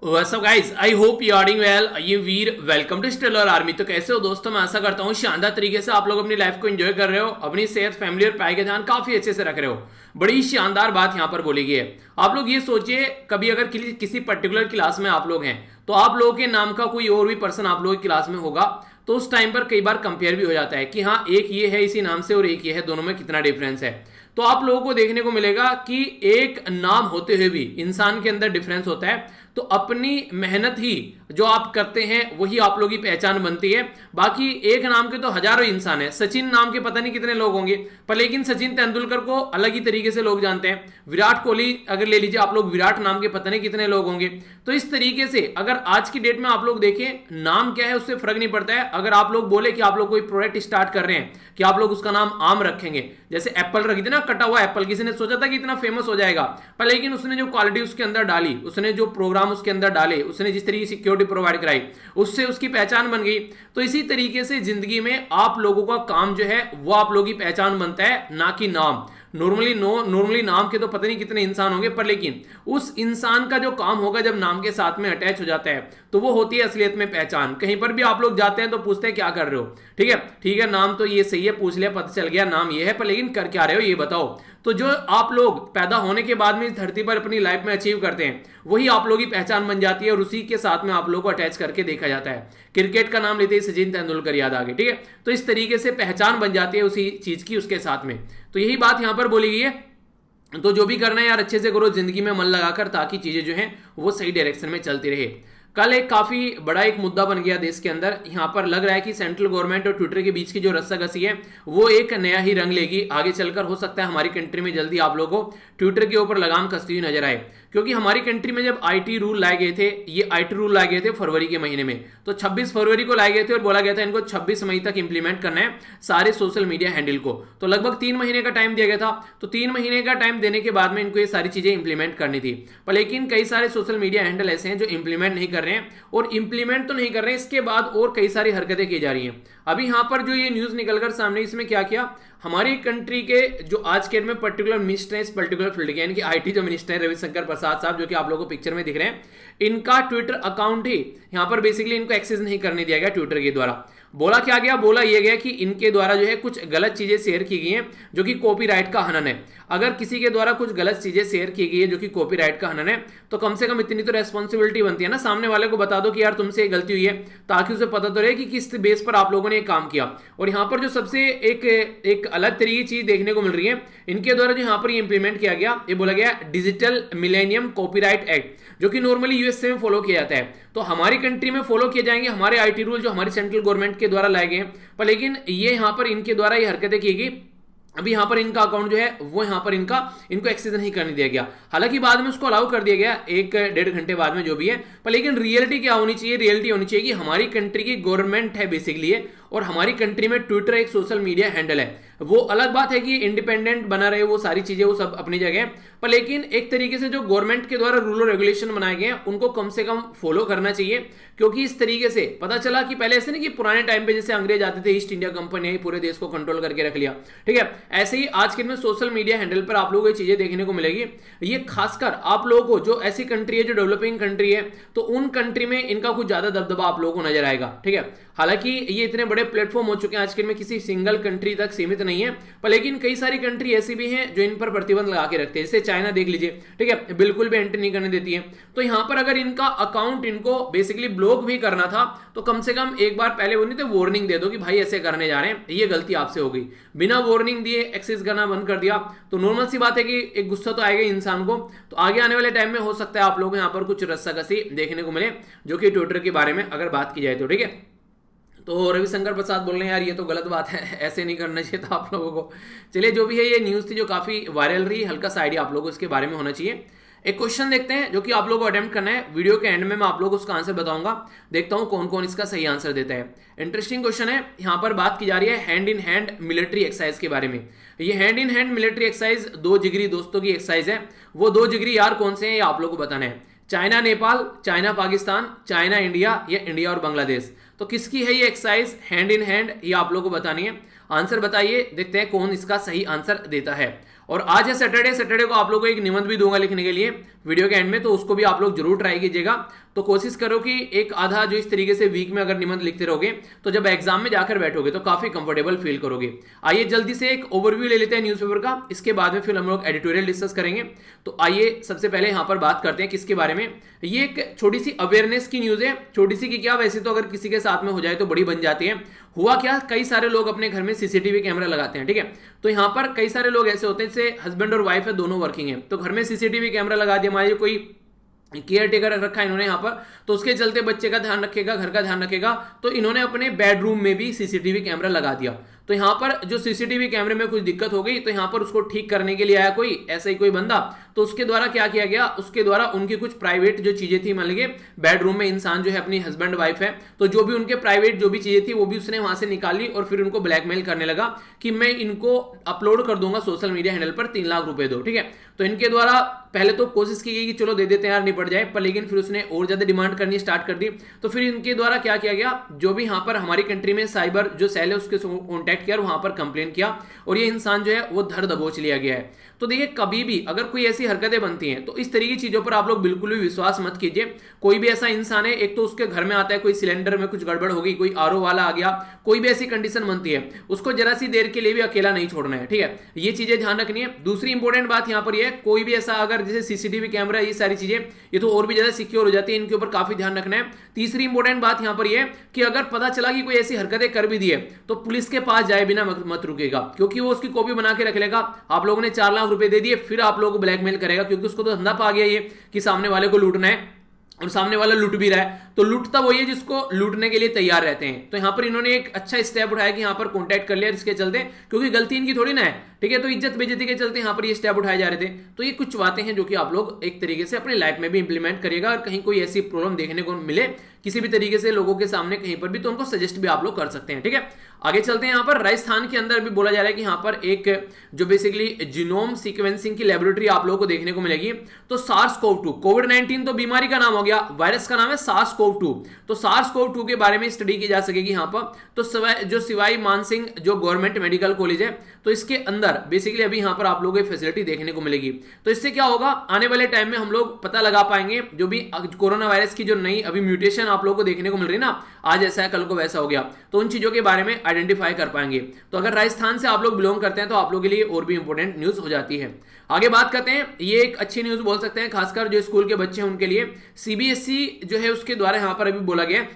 What's up guys? I hope you are doing well. ये वीर welcome to stellar army. तो कैसे हो दोस्तों? मैं आशा करता हूँ शानदार तरीके से आप लोग अपनी लाइफ को एंजॉय कर रहे हो, अपनी सेहत, फैमिली और पढ़ाई का ध्यान काफी अच्छे से रख रहे हो। बड़ी शानदार बात यहाँ पर बोली गई है। आप लोग ये सोचिए, कभी अगर किसी पर्टिकुलर क्लास में आप लोग हैं तो आप लोगों के नाम का कोई और भी पर्सन आप लोगों की क्लास में होगा, तो उस टाइम पर कई बार कंपेयर भी हो जाता है कि हाँ एक ये है इसी नाम से और एक ये है, दोनों में कितना डिफरेंस है। तो आप लोगों को देखने को मिलेगा कि एक नाम होते हुए भी इंसान के अंदर डिफरेंस होता है। तो अपनी मेहनत ही जो आप करते हैं वही आप लोगों की पहचान बनती है। बाकी एक नाम के तो हजारों इंसान है। सचिन नाम के पता नहीं कितने लोग होंगे, पर लेकिन सचिन तेंदुलकर को अलग ही तरीके से लोग जानते हैं। विराट कोहली अगर ले लीजिए आप लोग, विराट नाम के पता नहीं कितने लोग होंगे। तो इस तरीके से अगर आज की डेट में आप लोग देखें, नाम क्या है उससे फर्क नहीं पड़ता है। अगर आप लोग बोले कि आप लोग कोई प्रोडक्ट स्टार्ट कर रहे हैं कि आप लोग उसका नाम आम रखेंगे, जैसे एप्पल रख दिया ना, कटा हुआ एप्पल, किसी ने सोचा था कि इतना फेमस हो जाएगा, पर लेकिन उसने जो क्वालिटी उसके अंदर डाली, उसने जो प्रोग्राम उसके अंदर डाले, उसने जिस तरीके की सिक्योरिटी प्रोवाइड कराई, उससे उसकी पहचान बन गई। तो इसी तरीके से जिंदगी में आप लोगों का काम जो है वो आप लोगों की पहचान बनता है, ना कि नाम। नॉर्मली नाम के तो पता नहीं कितने इंसान होंगे, पर लेकिन उस इंसान का जो काम होगा जब नाम के साथ में अटैच हो जाता है तो वो होती है असलियत में पहचान। कहीं पर भी आप लोग जाते हैं तो पूछते हैं क्या कर रहे हो, ठीक है नाम तो ये सही है, पूछ लिया, पता चल गया नाम ये है, पर लेकिन कर क्या रहे हो ये बताओ। तो जो आप लोग पैदा होने के बाद में इस धरती पर अपनी लाइफ में अचीव करते हैं वही आप लोगों की पहचान बन जाती है, और उसी के साथ में आप लोगों को अटैच करके देखा जाता है। क्रिकेट का नाम लेते ही सचिन तेंदुलकर याद आ गए, ठीक है। तो इस तरीके से पहचान बन जाती है उसी चीज की उसके साथ में। तो यही बात यहां पर बोली गई है। तो जो भी करना है यार अच्छे से करो, जिंदगी में मन लगाकर, ताकि चीजें जो हैं वो सही डायरेक्शन में चलती रहे। कल एक काफी बड़ा एक मुद्दा बन गया देश के अंदर। यहां पर लग रहा है कि सेंट्रल गवर्नमेंट और ट्विटर के बीच की जो रस्साकसी है वो एक नया ही रंग लेगी आगे चलकर। हो सकता है हमारी कंट्री में जल्दी आप लोगों को ट्विटर के ऊपर लगाम कसती हुई नजर आए, क्योंकि हमारी कंट्री में जब आईटी रूल लाए गए थे, ये आईटी रूल लाए गए थे फरवरी के महीने में, तो 26 फरवरी को लाए गए थे और बोला गया था इनको 26 मई तक इंप्लीमेंट करना है सारे सोशल मीडिया हैंडल को। तो लगभग 3 महीने का टाइम दिया गया था। तो 3 महीने का टाइम देने के बाद में इनको ये सारी चीजें इंप्लीमेंट करनी थी, पर लेकिन कई सारे सोशल मीडिया हैंडल ऐसे हैं जो इंप्लीमेंट नहीं कर रहे हैं। और इंप्लीमेंट तो नहीं कर रहे हैं, इसके बाद और कई सारी हरकतें की जा रही हैं। अभी यहां पर जो ये न्यूज निकलकर सामने, इसमें क्या किया, हमारी कंट्री के जो आज के डेट में पर्टिकुलर मिनिस्टर है इस पर्टिकुलर फील्ड के, यानी कि आईटी जो मिनिस्टर है रविशंकर प्रसाद साहब, जो कि आप लोगों को पिक्चर में दिख रहे हैं, इनका ट्विटर अकाउंट ही यहां पर बेसिकली इनको एक्सेस नहीं करने दिया गया ट्विटर के द्वारा। बोला क्या गया, बोला यह गया कि इनके द्वारा जो है कुछ गलत चीजें शेयर की गई हैं जो कि कॉपीराइट का हनन है। अगर किसी के द्वारा कुछ गलत चीजें शेयर की गई है जो कि कॉपीराइट का हनन है, तो कम से कम इतनी तो रेस्पॉन्सिबिलिटी बनती है ना, सामने वाले को बता दो कि यार तुमसे ये गलती हुई है, ताकि उसे पता तो रहे कि किस बेस पर आप लोगों ने काम किया। और यहां पर जो सबसे एक अलग तरीके की चीज देखने को मिल रही है, इनके द्वारा जो यहां पर इंप्लीमेंट किया गया, ये बोला गया डिजिटल मिलेनियम कॉपीराइट एक्ट, जो कि नॉर्मली यूएसए में फॉलो किया जाता है। तो हमारी कंट्री में फॉलो किए जाएंगे हमारे आईटी रूल जो हमारी सेंट्रल गवर्नमेंट के द्वारा लाए गए हैं, पर लेकिन ये यहां पर इनके द्वारा ये हरकतें की गई। अभी यहां पर इनका अकाउंट जो है वो यहां पर इनको एक्सेस नहीं करने दिया गया। हालांकि बाद में उसको अलाउ कर दिया गया 1-1.5 घंटे बाद में जो भी है, पर लेकिन रियलिटी क्या होनी चाहिए, रियलिटी होनी चाहिए कि हमारी कंट्री की गवर्नमेंट है बेसिकली है, और हमारी कंट्री में ट्विटर एक सोशल मीडिया हैंडल है। वो अलग बात है कि इंडिपेंडेंट बना रहे, वो सारी चीजें वो सब अपनी जगह है, पर लेकिन एक तरीके से जो गवर्नमेंट के द्वारा रूल और रेगुलेशन बनाए गए हैं उनको कम से कम फॉलो करना चाहिए। क्योंकि इस तरीके से पता चला कि पहले ऐसे नहीं कि पुराने टाइम पे जैसे अंग्रेज आते थे, ईस्ट इंडिया कंपनी आई पूरे देश को कंट्रोल करके रख लिया, ठीक है, ऐसे ही आज के दिन में सोशल मीडिया हैंडल पर आप लोगों को ये चीजें देखने को मिलेगी। ये खासकर आप लोगों को जो ऐसी कंट्री है जो डेवलपिंग कंट्री है, तो उन कंट्री में इनका कुछ ज्यादा दबदबा आप लोगों को नजर आएगा, ठीक है। हालांकि ये इतने बड़े प्लेटफॉर्म हो चुके हैं आज के दिन में, किसी सिंगल कंट्री तक सीमित नहीं है, पर लेकिन कई सारी कंट्री ऐसी भी हैं जो इन पर प्रतिबंध लगा के रखते हैं। जैसे चाइना देख लीजिए, ठीक है, बिल्कुल भी एंट्री नहीं करने देती है। तो यहां पर अगर इनका अकाउंट इनको बेसिकली ब्लॉक भी करना था, तो कम से कम एक बार पहले वो नहीं तो वार्निंग दे दो कि भाई ऐसे करने जा रहे हैं, ये गलती आपसे हो गई। बिना वार्निंग दिए एक्सेस करना बंद कर दिया, तो नॉर्मल सी बात है कि एक गुस्सा तो आएगा इंसान को। तो आगे आने वाले टाइम में हो सकता है आप लोग यहाँ पर कुछ रस्साकसी देखने को मिले, जो कि ट्विटर के बारे में अगर बात की जाए तो, ठीक है। तो रविशंकर प्रसाद बोल रहे हैं यार ये तो गलत बात है, ऐसे नहीं करना चाहिए था आप लोगों को। चलिए जो भी है, ये न्यूज़ थी जो काफ़ी वायरल रही, हल्का सा आइडिया आप लोगों को इसके बारे में होना चाहिए। एक क्वेश्चन देखते हैं जो कि आप लोगों को अटेम्प्ट करना है। वीडियो के एंड में मैं आप लोगों को उसका आंसर बताऊंगा, देखता हूं कौन कौन इसका सही आंसर देता है। इंटरेस्टिंग क्वेश्चन है। यहां पर बात की जा रही है hand in hand military exercise के बारे में। ये hand in hand military exercise 2 जिगरी दोस्तों की एक्सरसाइज है। वो 2 जिगरी यार कौन से हैं ये आप लोगों को बताना है। China Nepal, China Pakistan, China India या इंडिया और बांग्लादेश। तो किसकी है ये एक्सरसाइज हैंड इन हैंड, ये आप लोगों को बतानी है। आंसर बताइए, देखते हैं कौन इसका सही आंसर देता है। और आज है सैटरडे, सैटरडे को आप लोगों को एक निबंध भी दूंगा लिखने के लिए वीडियो के एंड में, तो उसको भी आप लोग जरूर ट्राई कीजिएगा। तो कोशिश करो कि एक आधा जो इस तरीके से वीक में अगर निबंध लिखते रहोगे तो जब एग्जाम में जाकर बैठोगे तो काफी कंफर्टेबल फील करोगे। आइए जल्दी से एक ओवरव्यू ले लेते हैं न्यूज़पेपर का, इसके बाद में फिर हम लोग एडिटोरियल डिस्कस करेंगे। तो आइए सबसे पहले यहां पर बात करते हैं किसके बारे में। ये एक छोटी सी अवेयरनेस की न्यूज है, छोटी सी की क्या, वैसे तो अगर किसी के साथ में हो जाए तो बड़ी बन जाती है। हुआ क्या, कई सारे लोग अपने घर में सीसीटीवी कैमरा लगाते हैं, ठीक है। तो यहां पर कई सारे लोग ऐसे होते हैं जैसे हस्बैंड और वाइफ है, दोनों वर्किंग है, तो घर में सीसीटीवी कैमरा लगा दिया, मान लीजिए कोई केयर टेकर रखा है इन्होंने यहाँ पर, तो उसके चलते बच्चे का ध्यान रखेगा, घर का ध्यान रखेगा, तो इन्होंने अपने बेडरूम में भी सीसीटीवी कैमरा लगा दिया। तो यहाँ पर जो सीसीटीवी कैमरे में कुछ दिक्कत हो गई, तो यहाँ पर उसको ठीक करने के लिए आया कोई ऐसा ही कोई बंदा, तो उसके द्वारा क्या किया गया, उसके द्वारा उनकी कुछ प्राइवेट जो चीजें थी, मान लीजिए बेडरूम में इंसान जो है अपनी हस्बैंड वाइफ है, तो जो भी उनके प्राइवेट जो भी चीजें थी वो भी उसने वहां से निकाली और फिर उनको ब्लैकमेल करने लगा कि मैं इनको अपलोड कर दूंगा सोशल मीडिया हैंडल पर, 3 लाख रुपए दो, ठीक है। तो इनके द्वारा पहले तो कोशिश की गई कि चलो दे देते हैं यार, निपट जाए, पर लेकिन फिर उसने और ज्यादा डिमांड करनी स्टार्ट कर दी। तो फिर इनके द्वारा क्या किया गया, जो भी यहाँ पर हमारी कंट्री में साइबर जो सेल है उसके कॉन्टैक्ट किया और वहां पर कंप्लेन किया, और ये इंसान जो है वो धर दबोच लिया गया है। तो देखिए कभी भी अगर कोई ऐसी हरकतें बनती हैं तो इस तरह की चीजों पर आप लोग बिल्कुल भी विश्वास मत कीजिए। कोई भी ऐसा इंसान है, एक तो उसके घर में आता है, कोई सिलेंडर में कुछ गड़बड़ हो गई, कोई आरओ वाला आ गया, कोई भी ऐसी कंडीशन बनती है, उसको जरा सी देर के लिए भी अकेला नहीं छोड़ना है, ठीक है। ये चीजें ध्यान रखनी है। दूसरी इंपॉर्टेंट बात यहाँ पर यह, कोई भी ऐसा अगर जैसे सीसीटीवी कैमरा, ये सारी चीजें ये तो और भी ज्यादा सिक्योर हो जाती है, इनके ऊपर काफी ध्यान रखना है। तीसरी इंपॉर्टेंट बात यहाँ पर यह कि अगर पता चला कि कोई ऐसी हरकतें कर भी दी है तो पुलिस के पास जाए बिना मत रुकेगा, क्योंकि वो उसकी कॉपी बना के रख लेगा। आप लोगों ने 4 लाख रुपए दे दिए, फिर आप लोगों को ब्लैकमेल करेगा, क्योंकि उसको तो धंधा पा गया ये कि सामने वाले को लूटना है, और सामने वाला लूट भी रहा है। तो लूटता वही है जिसको लूटने के लिए तैयार रहते हैं। तो यहां पर इन्होंने एक अच्छा स्टेप उठाया कि यहां पर कांटेक्ट कर लिया, जिसके चलते, क्योंकि गलती इनकी थोड़ी ना है, ठीक है, तो इज्जत बेइज्जती के चलते यहां पर ये स्टेप उठाए जा रहे थे। तो ये कुछ बातें हैं जो कि आप लोग एक तरीके से अपने लाइफ में भी इंप्लीमेंट करिएगा, और कहीं कोई ऐसी प्रॉब्लम देखने को मिले किसी भी तरीके से लोगों के सामने कहीं पर भी, तो उनको सजेस्ट भी आप लोग कर सकते हैं, ठीक है। आगे चलते हैं। यहाँ पर राजस्थान के अंदर भी बोला जा रहा है कि यहाँ पर एक जो बेसिकली जीनोम सीक्वेंसिंग की लेबोरेटरी आप लोगों को देखने को मिलेगी। तो SARS-CoV-2, कोविड-19 तो बीमारी का नाम हो गया, वायरस का नाम है SARS-CoV-2। तो SARS-CoV-2 के बारे में स्टडी की जा सकेगी यहाँ पर। तो जो सिवाई मानसिंह जो गवर्नमेंट मेडिकल कॉलेज है, तो इसके अंदर बेसिकली अभी यहाँ पर आप लोगों को फैसिलिटी देखने को मिलेगी। तो इससे क्या होगा, आने वाले टाइम में हम लोग पता लगा पाएंगे जो भी कोरोना वायरस की जो नई अभी म्यूटेशन आप लोगों को देखने को मिल रही है ना, आज ऐसा है कल को वैसा हो गया, तो उन चीजों के बारे में आइडेंटिफाई कर पाएंगे। तो अगर राजस्थान से आप लोग बिलोंग करते हैं तो आप लोगों के लिए और भी इंपॉर्टेंट न्यूज हो जाती है। आगे बात करते हैं, ये एक अच्छी न्यूज बोल सकते हैं, खासकर जो स्कूल के बच्चे हैं उनके लिए। सीबीएसई जो है उसके द्वारा यहां पर अभी बोला गया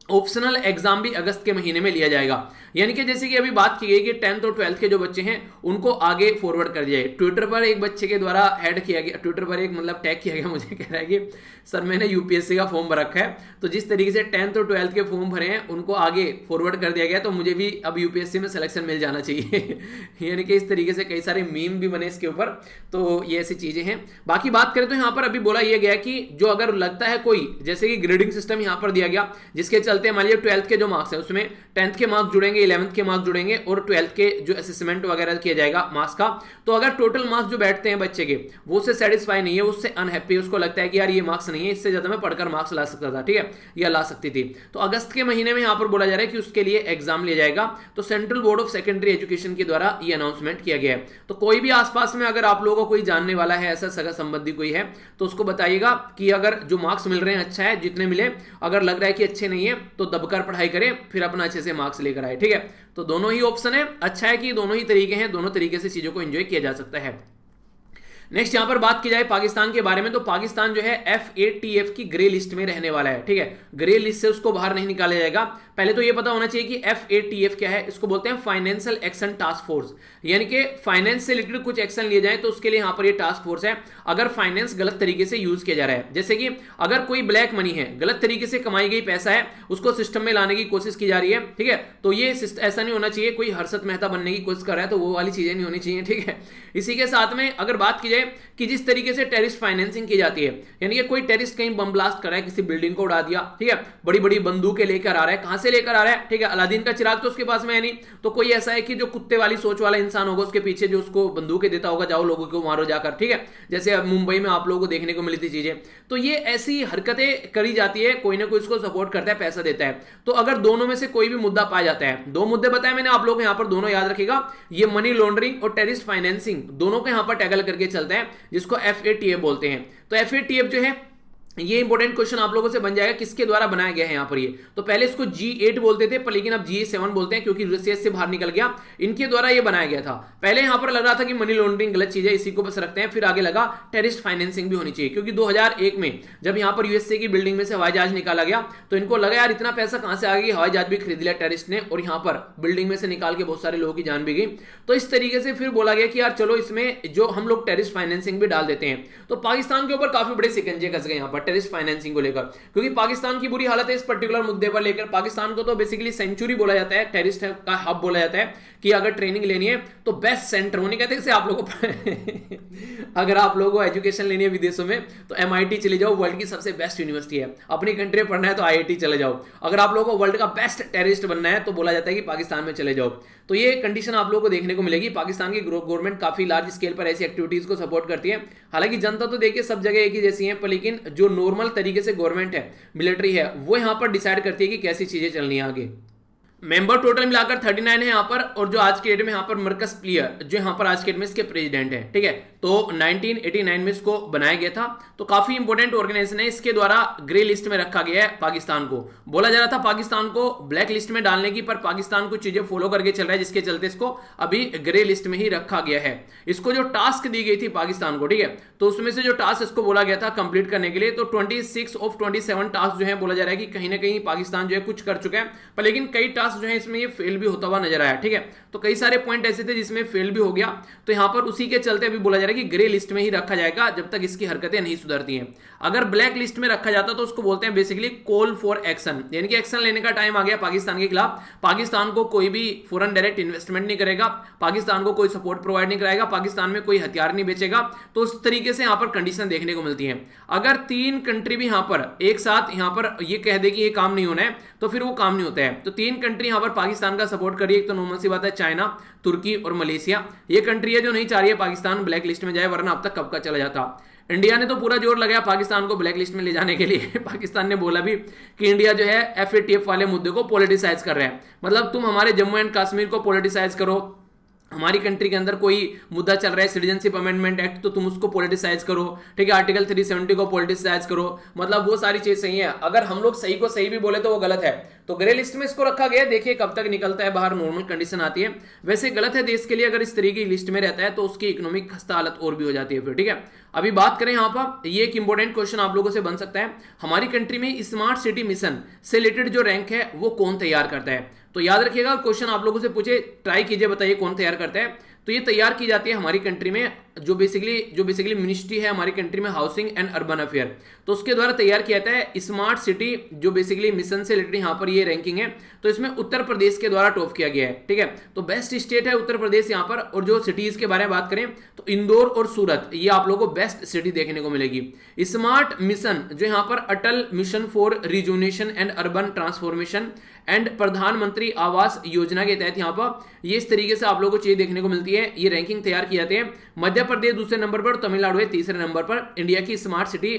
ऑप्शनल एग्जाम भी अगस्त के महीने में लिया जाएगा। यानी कि जैसे कि अभी बात की गई कि 10th और 12th के जो बच्चे हैं उनको आगे फॉरवर्ड कर दिया है। ट्विटर पर एक बच्चे के द्वारा हेड किया गया, ट्विटर पर एक मतलब टैग किया गया, मुझे कह रहा है कि सर मैंने यूपीएससी का फॉर्म भर रखा है, तो जिस तरीके से 10th और 12th के फॉर्म भरे हैं उनको आगे फॉरवर्ड कर दिया गया, तो मुझे भी अब यूपीएससी में सिलेक्शन मिल जाना चाहिए। यानी कि इस तरीके से कई सारे मीम भी बने इसके ऊपर, तो ये ऐसी चीजें हैं। बाकी बात करें तो यहाँ पर अभी बोला यह गया कि जो अगर लगता है कोई, जैसे कि ग्रेडिंग सिस्टम यहाँ पर दिया गया, जिसके चलते मान लीजिए 12th के जो मार्क्स है उसमें 10th के मार्क्स जुड़ेंगे, 11th के मार्क्स जुड़ेंगे और 12th के जो असेसमेंट वगैरह किया जाएगा मार्क्स का। तो अगर टोटल मार्क्स जो बैठते हैं बच्चे के वो उससे सेटिस्फाई नहीं है, उससे अनहैप्पी, उसको लगता है कि यार ये मार्क्स नहीं है, इससे ज्यादा मैं पढ़कर मार्क्स ला सकता था, ठीक है, या ला सकती थी, तो अगस्त के महीने में यहाँ पर बोला जा रहा है कि उसके लिए एग्जाम लिया जाएगा। तो central board of secondary education के द्वारा ये अनाउंसमेंट किया गया है। तो कोई भी आसपास में अगर आप लोगों को कोई जानने वाला है, ऐसा सगा संबंधी कोई है, तो उसको बताइएगा कि अगर जो मार्क्स मिल रहे हैं अच्छा है, जितने मिले, अगर लग रहा है कि अच्छे नहीं है तो दबकर पढ़ाई करें, फिर अपना अच्छे से मार्क्स लेकर आए, ठीक है। तो दोनों ही ऑप्शन है, अच्छा है कि दोनों ही तरीके हैं, दोनों तरीके से चीजों को एंजॉय किया जा सकता है। नेक्स्ट यहां पर बात की जाए पाकिस्तान के बारे में, तो पाकिस्तान जो है FATF की ग्रे लिस्ट में रहने वाला है, ठीक है, ग्रे लिस्ट से उसको बाहर नहीं निकाला जाएगा। पहले तो ये पता होना चाहिए कि FATF क्या है, इसको बोलते हैं फाइनेंशियल एक्शन टास्क फोर्स, यानी कि फाइनेंस से रिलेटेड कुछ एक्शन लिए जाए तो उसके लिए यहां पर ये टास्क फोर्स है। अगर फाइनेंस गलत तरीके से यूज किया जा रहा है, जैसे कि अगर कोई ब्लैक मनी है, गलत तरीके से कमाई गई पैसा है, उसको सिस्टम में लाने की कोशिश की जा रही है, ठीक है, तो ये ऐसा नहीं होना चाहिए कोई हर्षद मेहता बनने की कोशिश कर रहा है, तो वो वाली चीजें नहीं होनी चाहिए, ठीक है। इसी के साथ में अगर बात की है कि जिस तरीके से टेररिस्ट फाइनेंसिंग की जाती है, यानी कि कोई टेररिस्ट कहीं बम ब्लास्ट कर रहा है, किसी बिल्डिंग को उड़ा दिया, ठीक है, बड़ी बड़ी बंदूकें लेकर आ रहा है, कहां से लेकर आ रहा है, ठीक है, अलादीन का चिराग तो उसके पास में है नहीं, तो कोई ऐसा है कि जो कुत्ते वाली सोच वाला इंसान होगा उसके पीछे जो उसको बंदूकें देता होगा, जाओ लोगों को मारो जाकर, ठीक है, जैसे मुंबई में आप लोगों को देखने को मिली थी चीजें। तो ये ऐसी हरकतें करी जाती है, कोई ना कोई इसको सपोर्ट करता है, पैसा देता है। तो अगर दोनों में से कोई भी मुद्दा पाया जाता है, दो मुद्दे बताए मैंने आप लोग यहां पर, दोनों याद रखिएगा, ये मनी लॉन्ड्रिंग और टेररिस्ट फाइनेंसिंग दोनों को यहां पर टैकल करके चलता है, जिसको FATF बोलते हैं। तो FATF जो है ये इंपॉर्टेंट क्वेश्चन आप लोगों से बन जाएगा, किसके द्वारा बनाया गया है यहाँ पर ये। तो पहले इसको G8 बोलते थे, पर लेकिन अब G7 बोलते हैं क्योंकि रसिया से बाहर निकल गया, इनके द्वारा ये बनाया गया था। पहले यहाँ पर लग रहा था कि मनी लॉन्ड्रिंग गलत चीज है, इसी को बस रखते हैं, फिर आगे लगा टेररिस्ट फाइनेंसिंग भी होनी चाहिए, क्योंकि 2001 में जब यहाँ पर USA की बिल्डिंग में से हवाई जहाज निकाला गया तो इनको लगा यार इतना पैसा कहां से आ गया, हवाई जहाज भी खरीद लिया टेररिस्ट ने और यहाँ पर बिल्डिंग में से निकाल के बहुत सारे लोगों की जान भी गई। तो इस तरीके से फिर बोला गया कि यार चलो इसमें जो हम लोग टेररिस्ट फाइनेंसिंग भी डाल देते हैं। तो पाकिस्तान के ऊपर काफी बड़े शिकंजे कस गए यहाँ पर टेररिस्ट फाइनेंसिंग को लेकर, क्योंकि पाकिस्तान की बुरी हालत है इस पर्टिकुलर मुद्दे पर लेकर। पाकिस्तान को तो बेसिकली सेंचुरी बोला जाता है, टेररिस्ट का हब बोला जाता है, कि अगर ट्रेनिंग लेनी है तो बेस्ट सेंटर होने कहते हैं आप लोगों को अगर आप लोगों को एजुकेशन लेनी है विदेशों में तो MIT चले जाओ, वर्ल्ड की सबसे बेस्ट यूनिवर्सिटी है। अपनी कंट्री में पढ़ना है तो IIT चले जाओ। अगर आप लोगों को वर्ल्ड का बेस्ट टेररिस्ट बनना है तो बोला जाता है कि पाकिस्तान में चले जाओ। तो ये कंडीशन आप लोगों को देखने को मिलेगी। पाकिस्तान की गवर्नमेंट काफी लार्ज स्केल पर ऐसी एक्टिविटीज को सपोर्ट करती है। हालांकि जनता तो देखिए सब जगह एक ही जैसी है, पर लेकिन जो नॉर्मल तरीके से गवर्नमेंट है, मिलिट्री है, वो यहाँ पर डिसाइड करती है कि कैसी चीजें चलनी है आगे। मेंबर टोटल मिलाकर 39 है यहाँ पर, और जो आज के डेट में यहाँ पर मरकस प्लियर जो यहाँ पर आज के डेट में इसके प्रेसिडेंट है, ठीक है। तो 1989 में इसको बनाया गया था। तो काफी इंपॉर्टेंट ऑर्गेनाइजेशन है, इसके द्वारा ग्रे लिस्ट में रखा गया है पाकिस्तान को। बोला जा रहा था पाकिस्तान को ब्लैक लिस्ट में डालने की, पर पाकिस्तान कुछ चीजें फॉलो करके चल रहा है, जिसके चलते इसको अभी ग्रे लिस्ट में ही रखा गया है। इसको जो टास्क दी गई थी पाकिस्तान को, ठीक है, तो उसमें से जो टास्क इसको बोला गया था कंप्लीट करने के लिए, तो 26 ऑफ 27 टास्क जो है बोला जा रहा है कि कहीं ना कहीं पाकिस्तान जो है कुछ कर चुका है, पर लेकिन कई टास्क जो है इसमें ये फेल भी होता हुआ नजर आया, ठीक है। तो कई सारे पॉइंट ऐसे थे जिसमें फेल भी हो गया, तो यहां पर उसी के चलते अभी बोला जा रहा है कि ग्रे लिस्ट में ही रखा जाएगा जब तक इसकी हरकतें नहीं सुधरती हैं। अगर ब्लैक लिस्ट में रखा जाता तो उसको बोलते हैं बेसिकली कॉल फॉर एक्शन, यानी कि एक्शन लेने का टाइम आ गया पाकिस्तान के खिलाफ। पाकिस्तान को कोई भी फॉरेन डायरेक्ट इन्वेस्टमेंट नहीं करेगा, पाकिस्तान को कोई सपोर्ट प्रोवाइड नहीं कराएगा, पाकिस्तान में कोई हथियार नहीं बेचेगा। तो उस तरीके से यहां पर कंडीशन देखने को मिलती है। अगर 3 कंट्री भी यहां पर एक साथ यहां पर ये कह दे कि ये काम नहीं होना है, तो फिर वो काम नहीं होता है। तो 3 कंट्री यहां पर पाकिस्तान का सपोर्ट करिए, एक तो नॉर्मल सी बात है चाइना, तुर्की और मलेशिया। ये कंट्री है जो नहीं चाह रही है पाकिस्तान ब्लैक लिस्ट में जाए, वरना अब तक कब का चला जाता। इंडिया ने तो पूरा जोर लगाया पाकिस्तान को ब्लैक लिस्ट में ले जाने के लिए। पाकिस्तान ने बोला भी कि इंडिया जो है FATF वाले मुद्दे को पॉलिटिसाइज कर रहे हैं, मतलब तुम हमारे जम्मू एंड कश्मीर को पॉलिटिसाइज करो, हमारी कंट्री के अंदर कोई मुद्दा चल रहा है सिटीजनशिप अमेंडमेंट एक्ट, तो तुम उसको पॉलिटिसाइज करो, ठीक है, आर्टिकल 370 को पॉलिटिसाइज करो, मतलब वो सारी चीज सही है। अगर हम लोग सही को सही भी बोले तो वो गलत है। तो ग्रे लिस्ट में इसको रखा गया, देखिए कब तक निकलता है बाहर, नॉर्मल कंडीशन आती है। वैसे गलत है देश के लिए अगर इस तरीके की लिस्ट में रहता है, तो उसकी इकोनॉमिक खस्ता हालत और भी हो जाती है फिर, ठीक है। अभी बात करें यहाँ पर, ये एक इंपॉर्टेंट क्वेश्चन आप लोगों से बन सकता है, हमारी कंट्री में स्मार्ट सिटी मिशन से रिलेटेड जो रैंक है वो कौन तैयार करता है। तो याद रखिएगा क्वेश्चन आप लोगों से पूछे, ट्राई कीजिए, बताइए कौन तैयार करता है। तो ये तैयार की जाती है हमारी कंट्री में, जो बेसिकली मिनिस्ट्री है हमारी कंट्री में, हाउसिंग एंड अर्बन अफेयर, तो उसके द्वारा तैयार किया जाता है। स्मार्ट सिटी जो बेसिकली मिशन से रिलेटेड यहाँ पर ये रैंकिंग है, तो इसमें उत्तर प्रदेश के द्वारा टॉप किया गया है, ठीक है। तो बेस्ट स्टेट है उत्तर प्रदेश यहाँ पर। और जो सिटीज के बारे में बात करें तो इंदौर और सूरत, ये आप लोगों को बेस्ट सिटी देखने को मिलेगी। स्मार्ट मिशन जो यहाँ पर Atal mission for rejuvenation and urban transformation and Pradhanmantri Awas योजना के तहत यहाँ पर ये इस तरीके से आप लोगों को चीज देखने को मिलती है। ये रैंकिंग तैयार की जाती है। मध्य प्रदेश दूसरे नंबर पर, तमिलनाडु है तीसरे नंबर पर इंडिया की स्मार्ट सिटी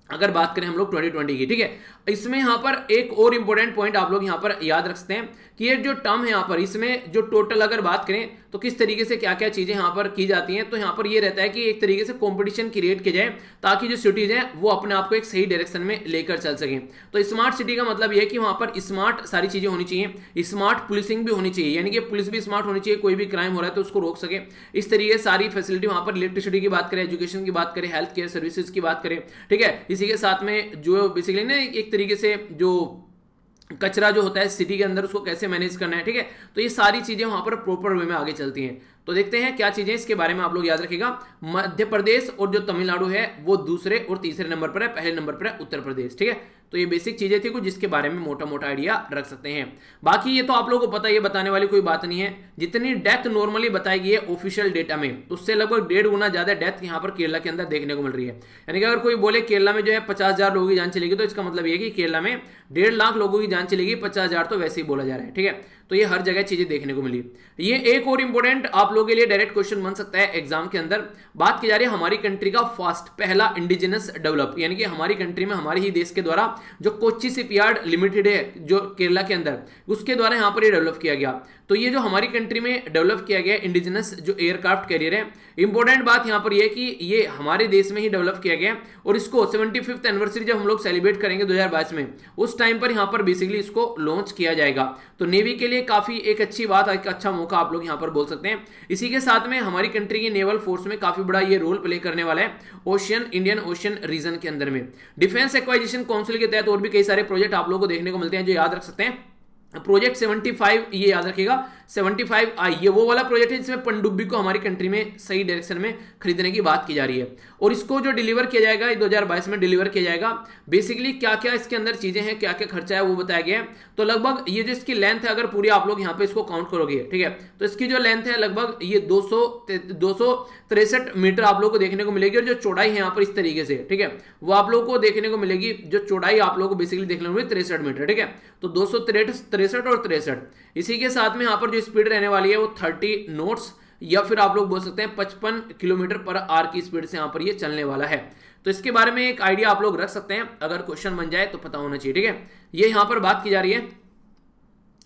अगर बात करें हम लोग 2020 की, ठीक है। इसमें यहां पर एक और इंपॉर्टेंट पॉइंट आप लोग यहां पर याद रख सकते हैं कि ये जो टर्म है यहां पर, इसमें जो टोटल अगर बात करें तो किस तरीके से क्या क्या चीजें यहां पर की जाती हैं। तो यहां पर ये रहता है कि एक तरीके से कंपटीशन क्रिएट किया जाए ताकि जो सिटीज हैं वो अपने आप को एक सही डायरेक्शन में लेकर चल सकें। तो स्मार्ट सिटी का मतलब यह है कि वहां पर स्मार्ट सारी चीजें होनी चाहिए, स्मार्ट पुलिसिंग भी होनी चाहिए, यानी कि पुलिस भी स्मार्ट होनी चाहिए, कोई भी क्राइम हो रहा है तो उसको रोक सके। इस तरीके से सारी फैसिलिटी वहां पर, इलेक्ट्रिसिटी की बात करें, एजुकेशन की बात करें, हेल्थ केयर सर्विसेज की बात करें, ठीक है। इसी के साथ में जो बेसिकली ना एक तरीके से जो कचरा जो होता है सिटी के अंदर उसको कैसे मैनेज करना है, ठीक है। तो ये सारी चीजें वहां पर प्रॉपर वे में आगे चलती हैं। तो देखते हैं क्या चीजें इसके बारे में आप लोग याद रखिएगा। मध्य प्रदेश और जो तमिलनाडु है वो दूसरे और तीसरे नंबर पर है, पहले नंबर पर है उत्तर प्रदेश। ठीक है, तो ये बेसिक चीजें थी कुछ जिसके बारे में मोटा मोटा आइडिया रख सकते हैं। बाकी ये तो आप लोगों को पता है, ये बताने वाली कोई बात नहीं है। जितनी डेथ नॉर्मली बताई गई है ऑफिशियल डेटा में, उससे लगभग 1.5 गुना ज्यादा डेथ यहाँ पर केरला के अंदर देखने को मिल रही है। यानी कि अगर कोई बोले केरला में जो है 50,000 लोगों की जान चलेगी, तो इसका मतलब ये कि केरला में 1.5 लाख लोगों की जान चलेगी, 50,000 तो वैसे ही बोला जा रहा है। ठीक है, तो ये हर जगह चीजें देखने को मिली। ये एक और इंपॉर्टेंट आप लोगों के लिए डायरेक्ट क्वेश्चन बन सकता है एग्जाम के अंदर। बात की जा रही है हमारी कंट्री का फर्स्ट पहला इंडिजिनस डेवलप, यानी कि हमारी कंट्री में हमारे ही देश के द्वारा जो कोच्चि शिपयार्ड लिमिटेड है जो केरला के अंदर, उसके द्वारा यहां पर ये डेवलप किया गया। तो ये जो हमारी कंट्री में डेवलप किया गया इंडिजिनस जो एयरक्राफ्ट कैरियर है, इंपॉर्टेंट बात यहां पर यह कि ये हमारे देश में ही डेवलप किया गया और इसको 75th एनिवर्सरी जब हम लोग सेलिब्रेट करेंगे 2022 में, उस टाइम पर यहां पर बेसिकली इसको लॉन्च किया जाएगा। तो नेवी के लिए काफी एक अच्छी बात, एक अच्छा मौका आप लोग यहां पर बोल सकते हैं। इसी के साथ में हमारी कंट्री की नेवल फोर्स में काफी बड़ा ये रोल प्ले करने वाला है ओशियन इंडियन ओशियन रीजन के अंदर में। डिफेंस एक्वाइजिशन काउंसिल के तहत और भी कई सारे प्रोजेक्ट आप लोगों को देखने को मिलते हैं जो याद रख सकते हैं। प्रोजेक्ट 75 ये याद रखिएगा, 75I ये वो वाला प्रोजेक्ट है जिसमें पनडुब्बी को हमारी कंट्री में सही डायरेक्शन में खरीदने की बात की जा रही है और इसको जो डिलीवर किया जाएगा 2022 में डिलीवर किया जाएगा। बेसिकली क्या क्या इसके अंदर चीजें हैं, क्या क्या खर्चा है वो बताया गया है। तो लगभग ये जो इसकी लेंथ है, अगर पूरी आप लोग यहाँ पे इसको काउंट करोगे, ठीक है, तो इसकी जो लेंथ है लगभग ये 263 मीटर आप लोग को देखने को मिलेगी और जो चौड़ाई है यहाँ पर इस तरीके से, ठीक है, वो आप लोग को देखने को मिलेगी। जो चौड़ाई आप लोग को बेसिकली देखने को मिलेगी 63 मीटर। ठीक है, तो 263 और 63। इसी के साथ में यहाँ पर जो स्पीड रहने वाली है वो 30 नॉट्स या फिर आप लोग बोल सकते हैं 55 किलोमीटर पर आवर की स्पीड से यहाँ पर ये चलने वाला है। तो इसके बारे में एक आइडिया आप लोग रख सकते हैं, अगर क्वेश्चन बन जाए तो पता होना चाहिए। ठीक है, ये यहाँ पर बात की जा रही है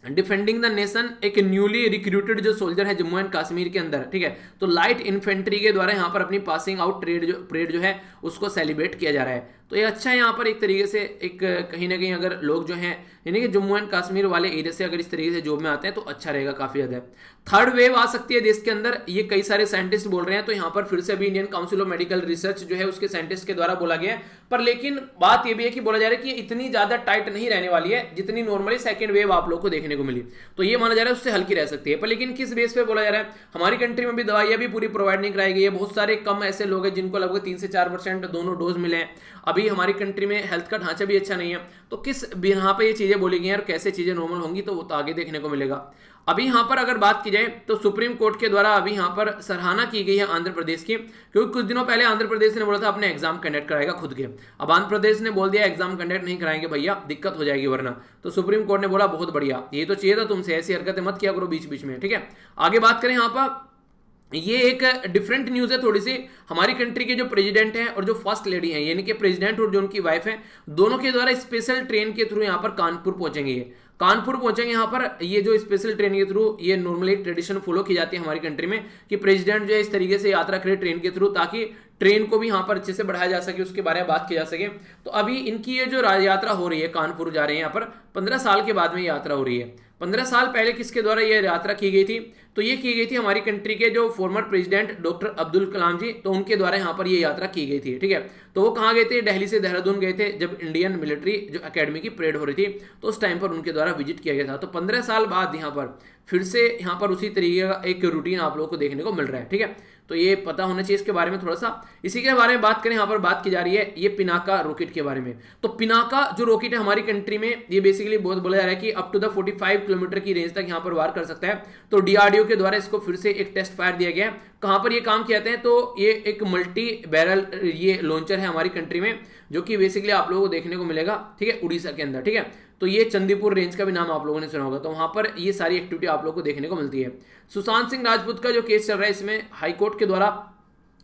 डिफेंडिंग द नेशन, एक न्यूली रिक्रूटेड जो सोल्जर है जम्मू एंड कश्मीर के अंदर। ठीक है, तो लाइट इन्फेंट्री के द्वारा यहाँ पर अपनी पासिंग आउट परेड जो है उसको सेलिब्रेट किया जा रहा है। तो ये अच्छा है यहाँ पर एक तरीके से, एक कहीं ना कहीं अगर लोग जो हैं यानी कि जम्मू एंड कश्मीर वाले एरिया से अगर इस तरीके से जॉब में आते हैं तो अच्छा रहेगा काफी ज्यादा। थर्ड वेव आ सकती है देश के अंदर, ये कई सारे साइंटिस्ट बोल रहे हैं। तो यहाँ पर फिर से अभी Indian council of medical research जो है उसके साइंटिस्ट के द्वारा बोला गया है, पर लेकिन बात ये भी है कि बोला जा रहा है कि इतनी ज्यादा टाइट नहीं रहने वाली है जितनी नॉर्मली सेकंड वेव आप लोग को देखने को मिली। तो ये माना जा रहा है उससे हल्की रह सकती है, पर लेकिन किस बेस पे बोला जा रहा है, हमारी कंट्री में भी दवाइयां भी पूरी प्रोवाइड नहीं कराई गई है। बहुत सारे कम ऐसे लोग हैं जिनको लगभग 3 से 4% दोनों डोज मिले हैं। अभी हमारी कंट्री में हेल्थ का ढांचा भी अच्छा नहीं है। तो किस यहाँ पे ये चीजें बोली गई हैं और कैसे चीजें नॉर्मल होंगी तो वो तो आगे देखने को मिलेगा। अभी यहाँ पर अगर बात की जाए तो सुप्रीम कोर्ट के द्वारा अभी यहाँ पर सराहना की गई है आंध्र प्रदेश की, क्योंकि कुछ दिनों पहले आंध्र प्रदेश ने बोला था अपने एग्जाम कंडक्ट कराएगा खुद के। अब आंध्र प्रदेश ने बोल दिया एग्जाम कंडक्ट नहीं कराएंगे भैया, दिक्कत हो जाएगी वरना। तो सुप्रीम कोर्ट ने बोला बहुत बढ़िया, ये तो चाहिए था तुमसे, ऐसी हरकतें मत किया करो बीच बीच में। ठीक है, आगे बात करें यहाँ पर, ये एक डिफरेंट न्यूज है थोड़ी सी। हमारी कंट्री के जो प्रेसिडेंट हैं और जो फर्स्ट लेडी हैं, यानी कि प्रेसिडेंट और जो उनकी वाइफ है, दोनों के द्वारा स्पेशल ट्रेन के थ्रू यहाँ पर कानपुर पहुंचेंगे। कानपुर पहुंचेंगे यहाँ पर, ये जो स्पेशल ट्रेन के थ्रू, ये नॉर्मली एक ट्रेडिशन फॉलो की जाती है हमारी कंट्री में कि प्रेसिडेंट जो है इस तरीके से यात्रा करे ट्रेन के थ्रू, ताकि ट्रेन को भी यहाँ पर अच्छे से बढ़ाया जा सके, उसके बारे में बात की जा सके। तो अभी इनकी ये जो यात्रा हो रही है, कानपुर जा रहे हैं यहाँ पर, 15 साल के बाद में यात्रा हो रही है। 15 साल पहले किसके द्वारा ये यात्रा की गई थी, तो ये की गई थी हमारी कंट्री के जो former president doctor Abdul Kalam जी, तो उनके द्वारा यहाँ पर ये यात्रा की गई थी। ठीक है, तो वो कहाँ गए थे, दिल्ली से देहरादून गए थे जब इंडियन मिलिट्री जो एकेडमी की परेड हो रही थी, तो उस टाइम पर उनके द्वारा विजिट किया गया था। तो 15 साल बाद यहाँ पर फिर से यहाँ पर उसी तरीके का एक रूटीन आप लोगों को देखने को मिल रहा है। ठीक है, तो ये पता होना चाहिए इसके बारे में थोड़ा सा। इसी के बारे में बात करें, यहाँ पर बात की जा रही है ये पिनाका रॉकेट के बारे में। तो पिनाका जो रॉकेट है हमारी कंट्री में, ये बेसिकली बहुत बोला जा रहा है कि अप टू द 45 किलोमीटर की रेंज तक यहाँ पर वार कर सकता है। तो डीआरडीओ के द्वारा इसको फिर से एक टेस्ट फायर दिया गया है। कहां पर ये काम किया जाते हैं, तो ये एक मल्टी बैरल ये लॉन्चर है हमारी कंट्री में, जो कि बेसिकली आप लोगों को देखने को मिलेगा, ठीक है, उड़ीसा के अंदर। ठीक है, तो ये चंदीपुर रेंज का भी नाम आप लोगों ने सुना होगा। तो वहां पर ये सारी एक्टिविटी आप लोगों को देखने को मिलती है। सुशांत सिंह राजपूत का जो केस चल रहा है, इसमें हाईकोर्ट के द्वारा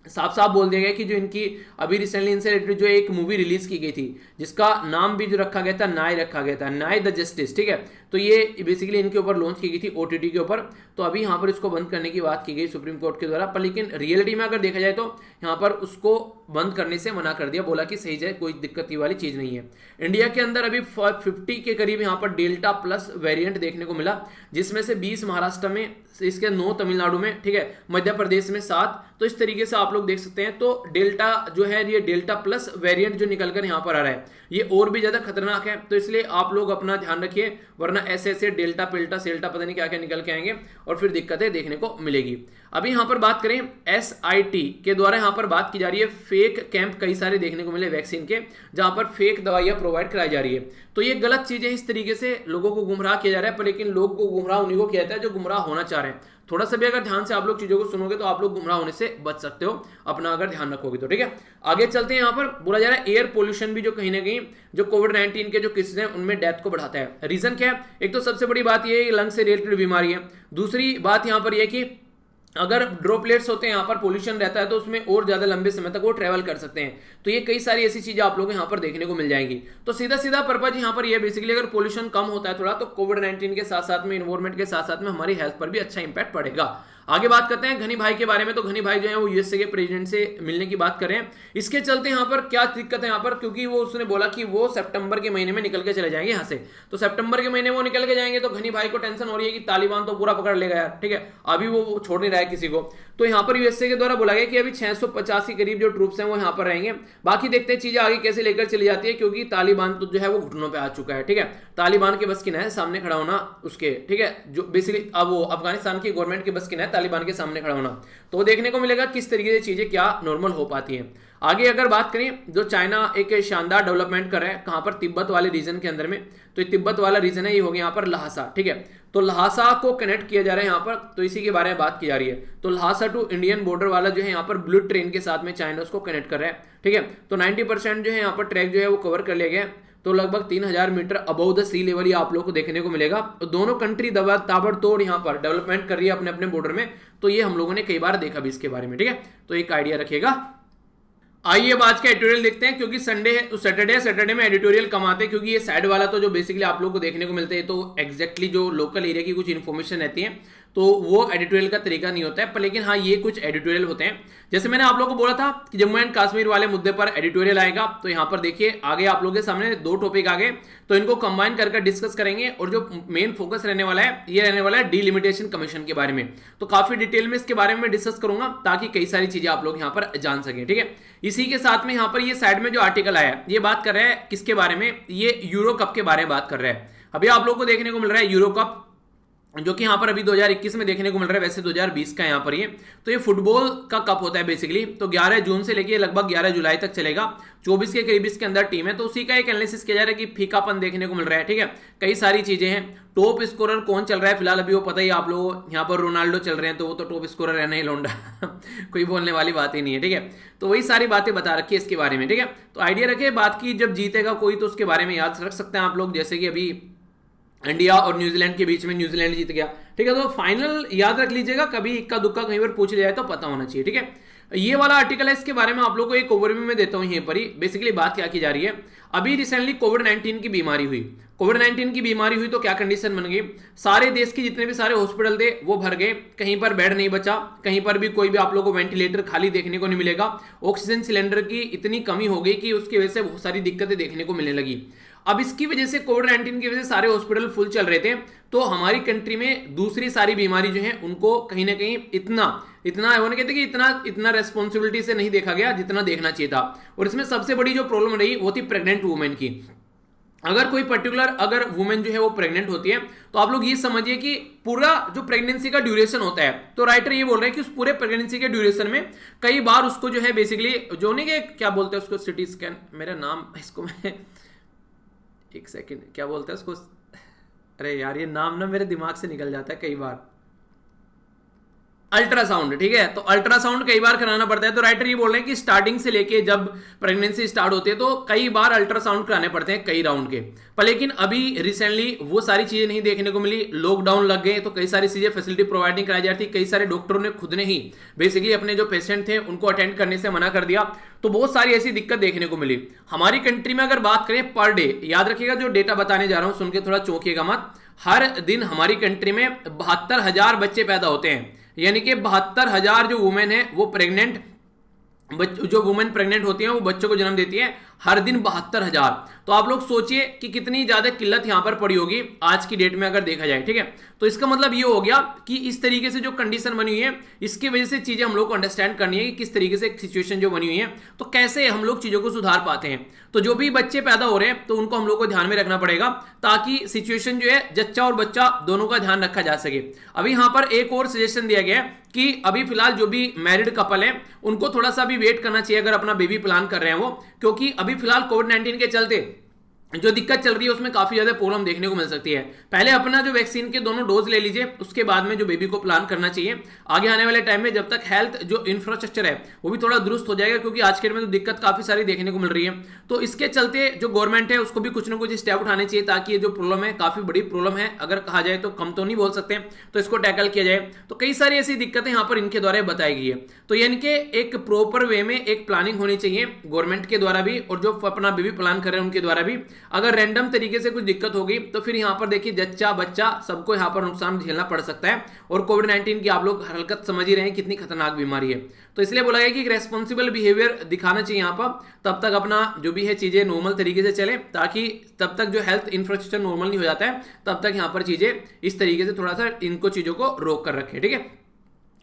साफ साफ बोल दिया गया कि जो इनकी अभी रिसेंटली इनसे रिलेटेड जो एक मूवी रिलीज की गई थी, जिसका नाम भी जो रखा गया था न्याय रखा गया था, न्याय द जस्टिस। ठीक है, तो ये बेसिकली इनके ऊपर लॉन्च की गई थी ओटीटी के ऊपर। तो अभी यहाँ पर इसको बंद करने की बात की गई सुप्रीम कोर्ट के द्वारा, पर लेकिन रियलिटी में अगर देखा जाए तो यहाँ पर उसको बंद करने से मना कर दिया, बोला कि सही जाए, कोई दिक्कत वाली चीज नहीं है। इंडिया के अंदर अभी 50 के करीब यहाँ पर डेल्टा प्लस वेरिएंट देखने को मिला, जिसमें से 20 महाराष्ट्र में, इसके 9 तमिलनाडु में, ठीक है, मध्य प्रदेश में 7। तो इस तरीके से आप लोग देख सकते हैं। तो डेल्टा जो है ये डेल्टा प्लस वेरिएंट जो निकलकर यहाँ पर आ रहा है ये और भी ज्यादा खतरनाक है। तो इसलिए आप लोग अपना ध्यान रखिए, वरना ऐसे ऐसे डेल्टा पिल्टा सेल्टा पता नहीं क्या क्या निकल के आएंगे और फिर दिक्कतें देखने को मिलेगी। अभी यहाँ पर बात करें SIT के द्वारा यहाँ पर बात की जा रही है फेक कैंप कई सारे देखने को मिले वैक्सीन के, जहां पर फेक दवाइयां प्रोवाइड कराई जा रही है। तो ये गलत चीजें, इस तरीके से लोगों को गुमराह किया जा रहा है। पर लेकिन लोग को गुमराह उन्हीं को किया जाता है जो गुमराह होना चाह रहे हैं। थोड़ा सा भी अगर ध्यान से आप लोग चीजों को सुनोगे तो आप लोग गुमराह होने से बच सकते हो, अपना अगर ध्यान रखोगे तो, ठीक है। आगे चलते हैं। यहाँ पर बोला जा रहा है एयर पोल्यूशन भी जो कहीं ना कहीं जो कोविड-19 के जो केसेस हैं उनमें डेथ को बढ़ाता है। रीजन क्या है? एक तो सबसे बड़ी बात यह है लंग से रिलेटेड बीमारी है। दूसरी बात यहाँ पर यह कि अगर ड्रॉपलेट्स होते हैं यहाँ पर पोल्यूशन रहता है तो उसमें और ज्यादा लंबे समय तक वो ट्रेवल कर सकते हैं। तो ये कई सारी ऐसी चीजें आप लोग यहाँ पर देखने को मिल जाएंगी। तो सीधा सीधा पर्पज यहाँ पर ये बेसिकली अगर पोल्यूशन कम होता है थोड़ा तो कोविड-19 के साथ साथ में इन्वायरमेंट के साथ साथ में हमारी हेल्थ पर भी अच्छा इंपैक्ट पड़ेगा। आगे बात करते हैं घनी भाई के बारे में। तो घनी भाई जो है वो यूएसए के प्रेसिडेंट से मिलने की बात कर रहे हैं। इसके चलते यहाँ पर क्या दिक्कत है यहाँ पर, क्योंकि वो उसने बोला कि वो सितंबर के महीने में निकल के चले जाएंगे यहाँ से। तो सितंबर के महीने वो निकल के जाएंगे तो घनी भाई को टेंशन हो रही है कि तालिबान तो पूरा पकड़ लेगा यार, ठीक है, अभी वो छोड़ नहीं रहा है किसी को। तो यहाँ पर यूएसए के द्वारा बोला गया कि अभी 650 के करीब जो ट्रूप्स हैं वो यहाँ पर रहेंगे। बाकी देखते हैं चीजें आगे कैसे लेकर चली जाती है, क्योंकि तालिबान तो जो है वो घुटनों पे आ चुका है, ठीक है। तालिबान के बस की ना है सामने खड़ा होना उसके, ठीक है, जो बेसिकली अब वो अफगानिस्तान की गवर्नमेंट के बस की ना है तालिबान के सामने खड़ा होना। तो देखने को मिलेगा किस तरीके से चीजें क्या नॉर्मल हो पाती हैं। आगे अगर बात करें, जो चाइना एक शानदार डेवलपमेंट कर रहा है कहां पर, तिब्बत वाले रीजन के अंदर में। तो ये तिब्बत वाला रीजन है, ये हो गया यहाँ पर लहासा, ठीक है। तो लहासा को कनेक्ट किया जा रहा है यहाँ पर, तो इसी के बारे में बात की जा रही है। तो लहासा टू इंडियन बॉर्डर वाला जो है यहाँ पर बुलेट ट्रेन के साथ में चाइना उसको कनेक्ट कर रहा है, ठीक है। तो 90% जो है यहाँ पर ट्रैक जो है वो कवर कर लिया गया। तो लगभग 3000 meter above the sea level ये आप लोग को देखने को मिलेगा। तो दोनों कंट्री ताबड़तोड़ यहाँ पर डेवलपमेंट कर रही है अपने अपने बॉर्डर में। तो ये हम लोगों ने कई बार देखा भी इसके बारे में, ठीक है। तो एक आइडिया रखिएगा। आइए अब आज का एडिटोरियल देखते हैं, क्योंकि संडे है तो सैटरडे में एडिटोरियल कम आते हैं, क्योंकि ये साइड वाला तो जो बेसिकली आप लोग को देखने को मिलते हैं तो एग्जैक्टली जो लोकल एरिया की कुछ इन्फॉर्मेशन रहती है तो वो एडिटोरियल का तरीका नहीं होता है। पर लेकिन हाँ ये कुछ एडिटोरियल होते हैं। जैसे मैंने आप लोगों को बोला था कि जम्मू एंड कश्मीर वाले मुद्दे पर एडिटोरियल आएगा। तो यहाँ पर देखिए आगे आप लोगों के सामने 2 टॉपिक आ गए, तो इनको कंबाइन करके डिस्कस करेंगे। और जो मेन फोकस रहने वाला है ये रहने वाला है डीलिमिटेशन कमीशन के बारे में। तो काफी डिटेल में इसके बारे में डिस्कस करूंगा ताकि कई सारी चीजें आप लोग यहाँ पर जान सकें, ठीक है। इसी के साथ में यहाँ पर ये साइड में जो आर्टिकल आया है ये बात कर रहा है किसके बारे में, ये यूरो कप के बारे में बात कर रहा है। अभी आप लोग को देखने को मिल रहा है यूरो कप, जो कि यहाँ पर अभी 2021 में देखने को मिल रहा है, वैसे 2020 का यहाँ पर ये। तो ये फुटबॉल का कप होता है बेसिकली। तो 11 जून से लेके लगभग 11 जुलाई तक चलेगा। 24 के करीब इसके अंदर टीम है। तो उसी का एक एनालिसिस किया जा रहा है कि फीकापन देखने को मिल रहा है, ठीक है। कई सारी चीजें हैं। टॉप स्कोरर कौन चल रहा है फिलहाल अभी वो पता ही आप लोगों, यहाँ पर रोनाल्डो चल रहे हैं तो वो तो टॉप स्कोरर रहना ही लौंडा कोई बोलने वाली बात ही नहीं है, ठीक है। तो वही सारी बातें बता रखी है इसके बारे में, ठीक है। तो आइडिया रखे बात की, जब जीतेगा कोई तो उसके बारे में याद रख सकते हैं आप लोग। जैसे कि अभी इंडिया और न्यूजीलैंड के बीच में न्यूजीलैंड जीत गया, ठीक है। तो फाइनल याद रख लीजिएगा, कभी इक्का दुक्का कहीं पर पूछ लिया जाए तो पता होना चाहिए, ठीक है। ये वाला आर्टिकल है, इसके बारे में आप लोग को एक ओवरव्यू में देता हूं। यहीं पर ही बेसिकली बात क्या की जा रही है। अभी रिसेंटली कोविड-19 की बीमारी हुई। कोविड-19 की बीमारी हुई तो क्या कंडीशन बन गई, सारे देश के जितने भी सारे हॉस्पिटल थे वो भर गए, कहीं पर बेड नहीं बचा, कहीं पर भी कोई भी आप लोगों को वेंटिलेटर खाली देखने को नहीं मिलेगा। ऑक्सीजन सिलेंडर की इतनी कमी हो गई कि उसकी वजह से बहुत सारी दिक्कतें देखने को मिलने लगी। अब इसकी वजह से कोविड-19 की वजह से सारे हॉस्पिटल फुल चल रहे थे। तो हमारी कंट्री में दूसरी सारी बीमारी जो है उनको कहीं ना कहीं इतना होने कहते कि इतना रेस्पॉन्सिबिलिटी से नहीं देखा गया जितना देखना चाहिए था। और इसमें सबसे बड़ी जो प्रॉब्लम रही वो थी प्रेग्नेंट वुमेन की। अगर कोई पर्टिकुलर अगर वुमेन जो है वो प्रेग्नेंट होती है तो आप लोग ये समझिए कि पूरा जो प्रेगनेंसी का ड्यूरेशन होता है, तो राइटर ये बोल रहे हैं कि उस पूरे प्रेगनेंसी के ड्यूरेशन में कई बार उसको जो है बेसिकली जो नहीं क्या बोलते हैं उसको, सिटी स्कैन, मेरा नाम इसको मैं एक सेकेंड क्या बोलते हैं उसको, अरे यार ये नाम ना मेरे दिमाग से निकल जाता है कई बार, अल्ट्रासाउंड, ठीक है। तो अल्ट्रासाउंड कई बार कराना पड़ता है। तो राइटर ये बोल रहे हैं कि स्टार्टिंग से लेके जब प्रेगनेंसी स्टार्ट होती है तो कई बार अल्ट्रासाउंड कराने पड़ते हैं कई राउंड के। पर लेकिन अभी रिसेंटली वो सारी चीजें नहीं देखने को मिली, लॉकडाउन लग गए तो कई सारी चीजें फैसिलिटी प्रोवाइड नहीं कराई जाती। कई सारे डॉक्टरों ने खुद ने ही बेसिकली अपने जो पेशेंट थे उनको अटेंड करने से मना कर दिया। तो बहुत सारी ऐसी दिक्कत देखने को मिली। हमारी कंट्री में अगर बात करें पर डे, याद रखिएगा जो डेटा बताने जा रहा हूं सुन के थोड़ा चौंकिएगा मत, हर दिन हमारी कंट्री में 72,000 बच्चे पैदा होते हैं। यानी कि 72,000 जो वुमेन है वो प्रेग्नेंट, जो वुमेन प्रेग्नेंट होती हैं वो बच्चों को जन्म देती है। हर दिन 72,000। तो आप लोग सोचिए कि कितनी ज्यादा किल्लत यहां पर पड़ी होगी आज की डेट में अगर देखा जाए, ठीक है। तो इसका मतलब ये हो गया कि इस तरीके से जो कंडीशन बनी हुई है, इसकी वजह से चीजें हम लोग को अंडरस्टैंड करनी है कि किस तरीके से सिचुएशन जो बनी हुई है, तो कैसे हम लोग चीजों को सुधार पाते हैं। तो जो भी बच्चे पैदा हो रहे हैं तो उनको हम लोग को ध्यान में रखना पड़ेगा, ताकि सिचुएशन जो है जच्चा और बच्चा दोनों का ध्यान रखा जा सके। अभी यहां पर एक और सजेशन दिया गया है कि अभी फिलहाल जो भी मैरिड कपल है उनको थोड़ा सा भी वेट करना चाहिए अगर अपना बेबी प्लान कर रहे हैं वो, क्योंकि अभी फिलहाल कोविड-19 के चलते जो दिक्कत चल रही है उसमें काफी ज्यादा प्रॉब्लम देखने को मिल सकती है। पहले अपना जो वैक्सीन के दोनों डोज ले लीजिए, उसके बाद में जो बेबी को प्लान करना चाहिए। आगे आने वाले टाइम में जब तक हेल्थ जो इंफ्रास्ट्रक्चर है वो भी थोड़ा दुरुस्त हो जाएगा, क्योंकि आज के डेट में तो दिक्कत काफी सारी देखने को मिल रही है। तो इसके चलते जो गवर्नमेंट है उसको भी कुछ ना कुछ स्टेप उठाने चाहिए, ताकि ये जो प्रॉब्लम है, काफी बड़ी प्रॉब्लम है, अगर कहा जाए तो कम तो नहीं बोल सकते, तो इसको टैकल किया जाए। तो कई सारी ऐसी दिक्कतें यहाँ पर इनके द्वारा बताई गई है। तो यानी कि एक प्रॉपर वे में एक प्लानिंग होनी चाहिए गवर्नमेंट के द्वारा भी, और जो अपना बेबी प्लान कर रहे हैं उनके द्वारा भी। अगर रैंडम तरीके से कुछ दिक्कत होगी तो फिर यहां पर देखिए जच्चा बच्चा सबको यहां पर नुकसान झेलना पड़ सकता है। और कोविड-19 की आप लोग हरकत समझ ही रहे हैं कितनी खतरनाक बीमारी है। तो इसलिए बोला गया कि एक रेस्पॉन्सिबल बिहेवियर दिखाना चाहिए यहां पर, तब तक अपना जो भी है चीजें नॉर्मल तरीके से चले, ताकि तब तक जो हेल्थ इंफ्रास्ट्रक्चर नॉर्मल नहीं हो जाता है, तब तक यहां पर चीजें इस तरीके से थोड़ा सा इनको चीजों को रोक कर रखें, ठीक है।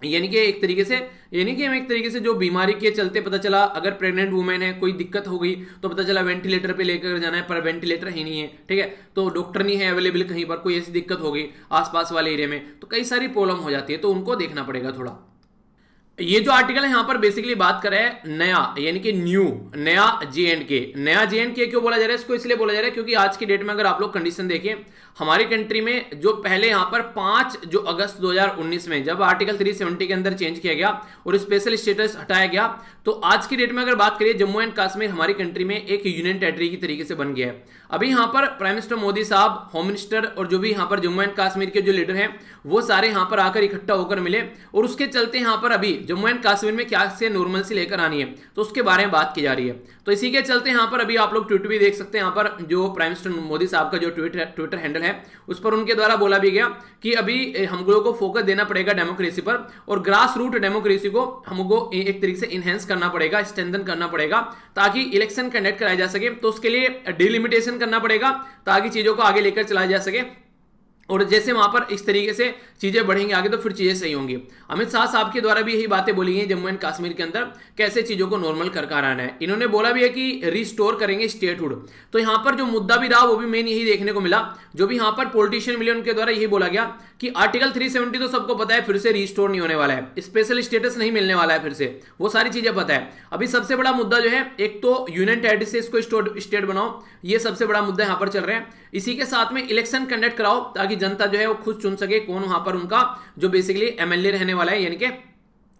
यानी कि एक तरीके से, यानी कि हम एक तरीके से जो बीमारी के चलते पता चला अगर प्रेग्नेंट वुमेन है, कोई दिक्कत हो गई तो पता चला वेंटिलेटर पे लेकर जाना है, पर वेंटिलेटर ही नहीं है, ठीक है, तो डॉक्टर नहीं है अवेलेबल कहीं पर, कोई ऐसी दिक्कत हो गई आसपास वाले एरिया में, तो कई सारी प्रॉब्लम हो जाती है, तो उनको देखना पड़ेगा थोड़ा। ये जो आर्टिकल है यहां पर बेसिकली बात कर रहा है नया, यानी कि न्यू, नया जे.एंड.के। नया जे.एंड.के क्यों बोला जा रहा है, इसको इसलिए बोला जा रहा है क्योंकि आज की डेट में अगर आप लोग कंडीशन देखें, हमारी कंट्री में जो पहले यहां पर 5 जो अगस्त 2019 में जब आर्टिकल 370 के अंदर चेंज किया गया और स्पेशल स्टेटस हटाया गया, तो आज की डेट में अगर बात करिए जम्मू एंड कश्मीर हमारी कंट्री में एक यूनियन टेरिटरी की तरीके से बन गया है। अभी यहां पर प्राइम मिनिस्टर मोदी साहब, होम मिनिस्टर और जो भी यहां पर जम्मू एंड कश्मीर के जो लीडर हैं वो सारे यहां पर आकर इकट्ठा होकर मिले, और उसके चलते यहां पर अभी जम्मू एंड कश्मीर में क्या से नॉर्मल से लेकर आनी है, तो उसके बारे में बात की जा रही है। तो इसी के चलते यहां पर अभी आप लोग ट्वीट भी देख सकते हैं, यहां पर जो प्राइम मिनिस्टर मोदी साहब का जो ट्विटर हैंडल है उस पर उनके द्वारा बोला भी गया कि अभी हम लोगों को फोकस देना पड़ेगा डेमोक्रेसी पर, और ग्रास रूट डेमोक्रेसी को हमको एक तरीके से इनहेंस करना पड़ेगा, स्ट्रेंथन करना पड़ेगा, ताकि इलेक्शन कंडक्ट कराया जा सके। तो उसके लिए डिलिमिटेशन करना पड़ेगा ताकि चीजों को आगे लेकर चलाया जा सके, और जैसे वहां पर इस तरीके से चीजें बढ़ेंगी आगे तो फिर चीजें सही होंगी। अमित शाह साहब के द्वारा भी यही बातें बोली गई जम्मू एंड कश्मीर के अंदर कैसे चीजों को नॉर्मल कर आना है। इन्होंने बोला भी है कि रिस्टोर करेंगे स्टेटहुड। तो यहां पर जो मुद्दा भी रहा वो भी मेन यही देखने को मिला, जो भी यहां पर पॉलिटिशियन मिले उनके द्वारा यही बोला गया कि आर्टिकल 370 तो सबको पता है फिर से रिस्टोर नहीं होने वाला है, स्पेशल स्टेटस नहीं मिलने वाला है फिर से, वो सारी चीजें पता है। अभी सबसे बड़ा मुद्दा जो है, एक तो यूनियन टेरिटरी से इसको स्टेट बनाओ, ये सबसे बड़ा मुद्दा यहां पर चल रहा है। इसी के साथ में इलेक्शन कंडक्ट कराओ ताकि जनता जो है वो खुद चुन सके कौन वहां पर उनका जो बेसिकली एमएलए रहने वाला है, यानी कि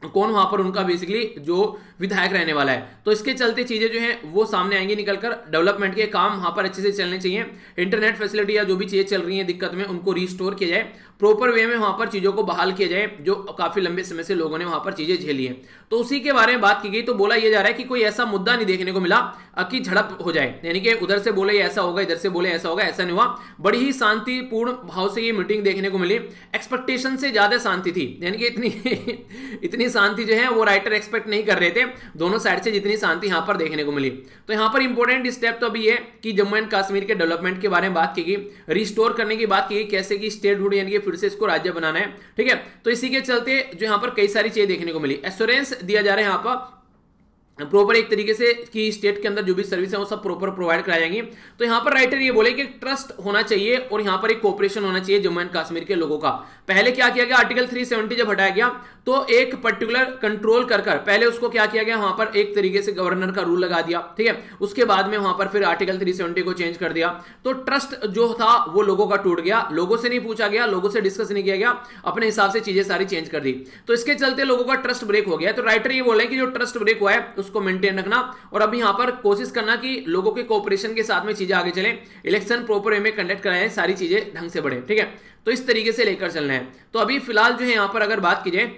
कौन वहां पर उनका बेसिकली जो विधायक रहने वाला है। तो इसके चलते चीजें जो हैं वो सामने आएंगी निकलकर, डेवलपमेंट के काम वहां पर अच्छे से चलने चाहिए, इंटरनेट फैसिलिटी या जो भी चीजें चल रही हैं दिक्कत में उनको रिस्टोर किया जाए, प्रॉपर वे में वहां पर चीजों को बहाल किया जाए, जो काफी लंबे समय से लोगों ने वहां पर चीजें झेली हैं। तो उसी के बारे में बात की गई। तो बोला यह जा रहा है कि कोई ऐसा मुद्दा नहीं देखने को मिला कि झड़प हो जाए, यानी कि उधर से बोले ऐसा होगा, इधर से बोले ऐसा होगा, ऐसा नहीं हुआ। बड़ी ही शांतिपूर्ण भाव से ये मीटिंग देखने को मिली, एक्सपेक्टेशन से ज्यादा शांति थी, यानी कि इतनी शांति जो है वो राइटर एक्सपेक्ट नहीं कर रहे थे दोनों साइड से, जितनी शांति यहां पर देखने को मिली। तो यहां पर इंपॉर्टेंट स्टेप तो अभी है कि जम्मू एंड कश्मीर के डेवलपमेंट के बारे में बात की गई, रिस्टोर करने की बात की गई, कैसे कि स्टेटहुड यानी कि फिर से इसको राज्य बनाना है, ठीक है। तो इसी के चलते जो यहां पर कई सारी चीजें देखने को मिली, एश्योरेंस दिया जा रहा है यहां पर प्रॉपर एक तरीके से कि स्टेट के अंदर जो भी सर्विस है वो सब प्रॉपर प्रोवाइड कराई जाएंगी। तो यहां पर राइटर ये बोले कि ट्रस्ट होना चाहिए और यहां पर एक कोऑपरेशन होना चाहिए जम्मू एंड कश्मीर के लोगों का। पहले क्या किया गया, आर्टिकल 370 जब हटाया गया तो एक पर्टिकुलर कंट्रोल कर पहले उसको क्या किया गया, वहां पर एक तरीके से गवर्नर का रूल लगा दिया, ठीक है। उसके बाद में वहां पर फिर आर्टिकल 370 को चेंज कर दिया, तो ट्रस्ट जो था वो लोगों का टूट गया, लोगों से नहीं पूछा गया, लोगों से डिस्कस नहीं किया गया, अपने हिसाब से चीजें सारी चेंज कर दी। तो इसके चलते लोगों का ट्रस्ट ब्रेक हो गया। तो राइटर ये बोल रहे हैं कि जो ट्रस्ट ब्रेक हुआ है उसको मेंटेन रखना, और अब यहां पर कोशिश करना कि लोगों के कोऑपरेशन के साथ में चीजें आगे चलें, इलेक्शन प्रॉपर वे में कंडक्ट कराएं, सारी चीजें ढंग से बढ़े, ठीक है। तो इस तरीके से लेकर चलना है। तो अभी फिलहाल जो है यहां पर अगर बात की जाए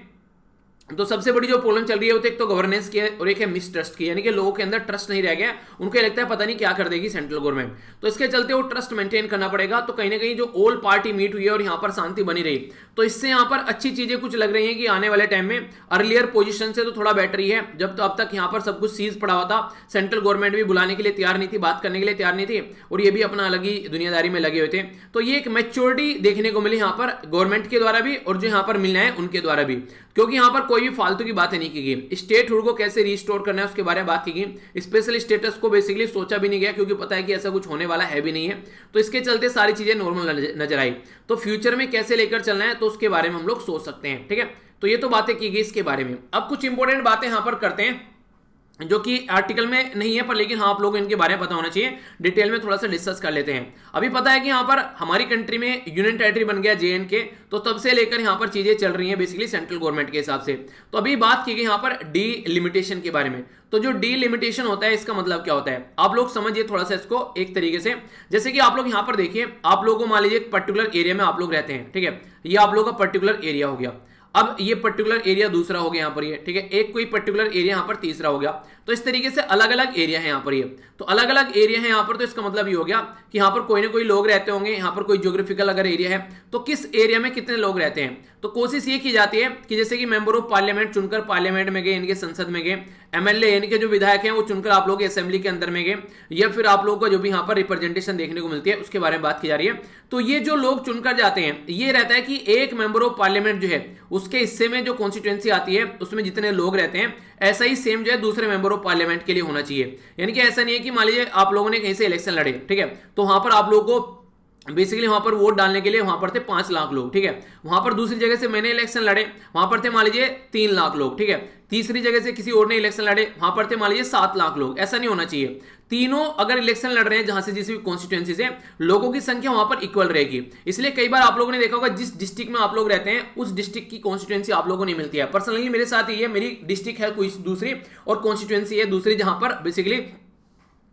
तो सबसे बड़ी जो प्रॉब्लम चल रही है वो तो एक तो गवर्नेंस की है और एक है मिसट्रस्ट की, यानी कि लोगों के अंदर ट्रस्ट नहीं रह गया, उनको लगता है पता नहीं क्या कर देगी सेंट्रल गवर्नमेंट। तो इसके चलते वो ट्रस्ट मेंटेन करना पड़ेगा। तो कहीं ना कहीं जो ऑल पार्टी मीट हुई है और यहाँ पर शांति बनी रही, तो इससे यहाँ पर अच्छी चीजें कुछ लग रही है कि आने वाले टाइम में अर्लियर पोजीशन से तो थोड़ा बेटर ही है। जब तो अब तक यहाँ पर सब कुछ सीज पड़ा हुआ था, सेंट्रल गवर्नमेंट भी बुलाने के लिए तैयार नहीं थी, बात करने के लिए तैयार नहीं थी, और ये भी अपना अलग ही दुनियादारी में लगे हुए थे। तो ये एक मैच्योरिटी देखने को मिली यहाँ पर गवर्नमेंट के द्वारा भी और जो यहाँ पर मिलना है उनके द्वारा भी, क्योंकि यहाँ पर कोई भी फालतू की बातें नहीं की गई। स्टेटहुड को कैसे रिस्टोर करना है उसके बारे में बात की गई, स्पेशल स्टेटस को बेसिकली सोचा भी नहीं गया, क्योंकि पता है कि ऐसा कुछ होने वाला है भी नहीं है। तो इसके चलते सारी चीजें नॉर्मल नजर आई। तो फ्यूचर में कैसे लेकर चलना है तो उसके बारे में हम लोग सोच सकते हैं, ठीक है। तो ये तो बातें की गई इसके बारे में। अब कुछ इंपॉर्टेंट बातें यहां पर करते हैं जो कि आर्टिकल में नहीं है, पर लेकिन हाँ आप लोगों को इनके बारे में पता होना चाहिए। डिटेल में थोड़ा सा डिस्कस कर लेते हैं। अभी पता है कि यहाँ पर हमारी कंट्री में यूनियन टेरिटरी बन गया JNK, तो तब से लेकर यहाँ पर चीजें चल रही हैं बेसिकली सेंट्रल गवर्नमेंट के हिसाब से। तो अभी बात की गई यहाँ पर डीलिमिटेशन के बारे में। तो जो डीलिमिटेशन होता है इसका मतलब क्या होता है, आप लोग समझिए थोड़ा सा इसको एक तरीके से। जैसे कि आप लोग यहाँ पर देखिए, आप लोगों को मान लीजिए एक पर्टिकुलर एरिया में आप लोग रहते हैं, ठीक है, ये आप लोगों का पर्टिकुलर एरिया हो गया। अब ये पर्टिकुलर एरिया दूसरा हो गया यहाँ पर, ये ठीक है, एक कोई पर्टिकुलर एरिया यहाँ पर तीसरा हो गया। तो इस तरीके से अलग अलग एरिया है यहाँ पर, ये तो अलग अलग एरिया है यहाँ पर। तो इसका मतलब ये हो गया कि यहाँ पर कोई ना कोई लोग रहते होंगे। यहाँ पर कोई ज्योग्राफिकल अगर एरिया है तो किस एरिया में कितने लोग रहते हैं, तो कोशिश ये की जाती है कि जैसे कि मेंबर ऑफ पार्लियामेंट चुनकर पार्लियामेंट में गए, इनके संसद में गए, MLA यानी कि जो विधायक हैं वो चुनकर आप लोग असेंबली के अंदर में गए, या फिर आप लोगों को जो भी यहाँ पर रिप्रेजेंटेशन देखने को मिलती है उसके बारे में बात की जा रही है। तो ये जो लोग चुनकर जाते हैं, ये रहता है कि एक मेंबर ऑफ पार्लियामेंट जो है उसके हिस्से में जो कॉन्स्टिट्यूएंसी आती है उसमें जितने लोग रहते हैं, ऐसा ही सेम जो है दूसरे मेंबर ऑफ पार्लियामेंट के लिए होना चाहिए। यानी कि ऐसा नहीं है कि मान लीजिए आप लोगों ने कहीं से इलेक्शन लड़े, ठीक है, तो वहां पर आप लोगों को बेसिकली वहां पर वोट डालने के लिए वहां पर थे 5 लाख लोग, ठीक है, वहां पर दूसरी जगह से मैंने इलेक्शन लड़े, वहां पर थे मान लीजिए 3 लाख लोग, ठीक है, तीसरी जगह से किसी और ने इलेक्शन लड़े, वहां पर थे मान लीजिए 7 लाख लोग। ऐसा नहीं होना चाहिए। तीनों अगर इलेक्शन लड़ रहे हैं जहां से जिस भी कॉन्स्टिट्यूएंसी से, लोगों की संख्या वहां पर इक्वल रहेगी। इसलिए कई बार आप लोगों ने देखा होगा जिस डिस्ट्रिक्ट में आप लोग रहते हैं उस डिस्ट्रिक्ट की कॉन्स्टिट्यूएंसी आप लोगों को नहीं मिलती है। पर्सनली मेरे साथ ही है, मेरी डिस्ट्रिक्ट है कोई दूसरी और कॉन्स्टिट्यूएंसी है दूसरी, जहां पर बेसिकली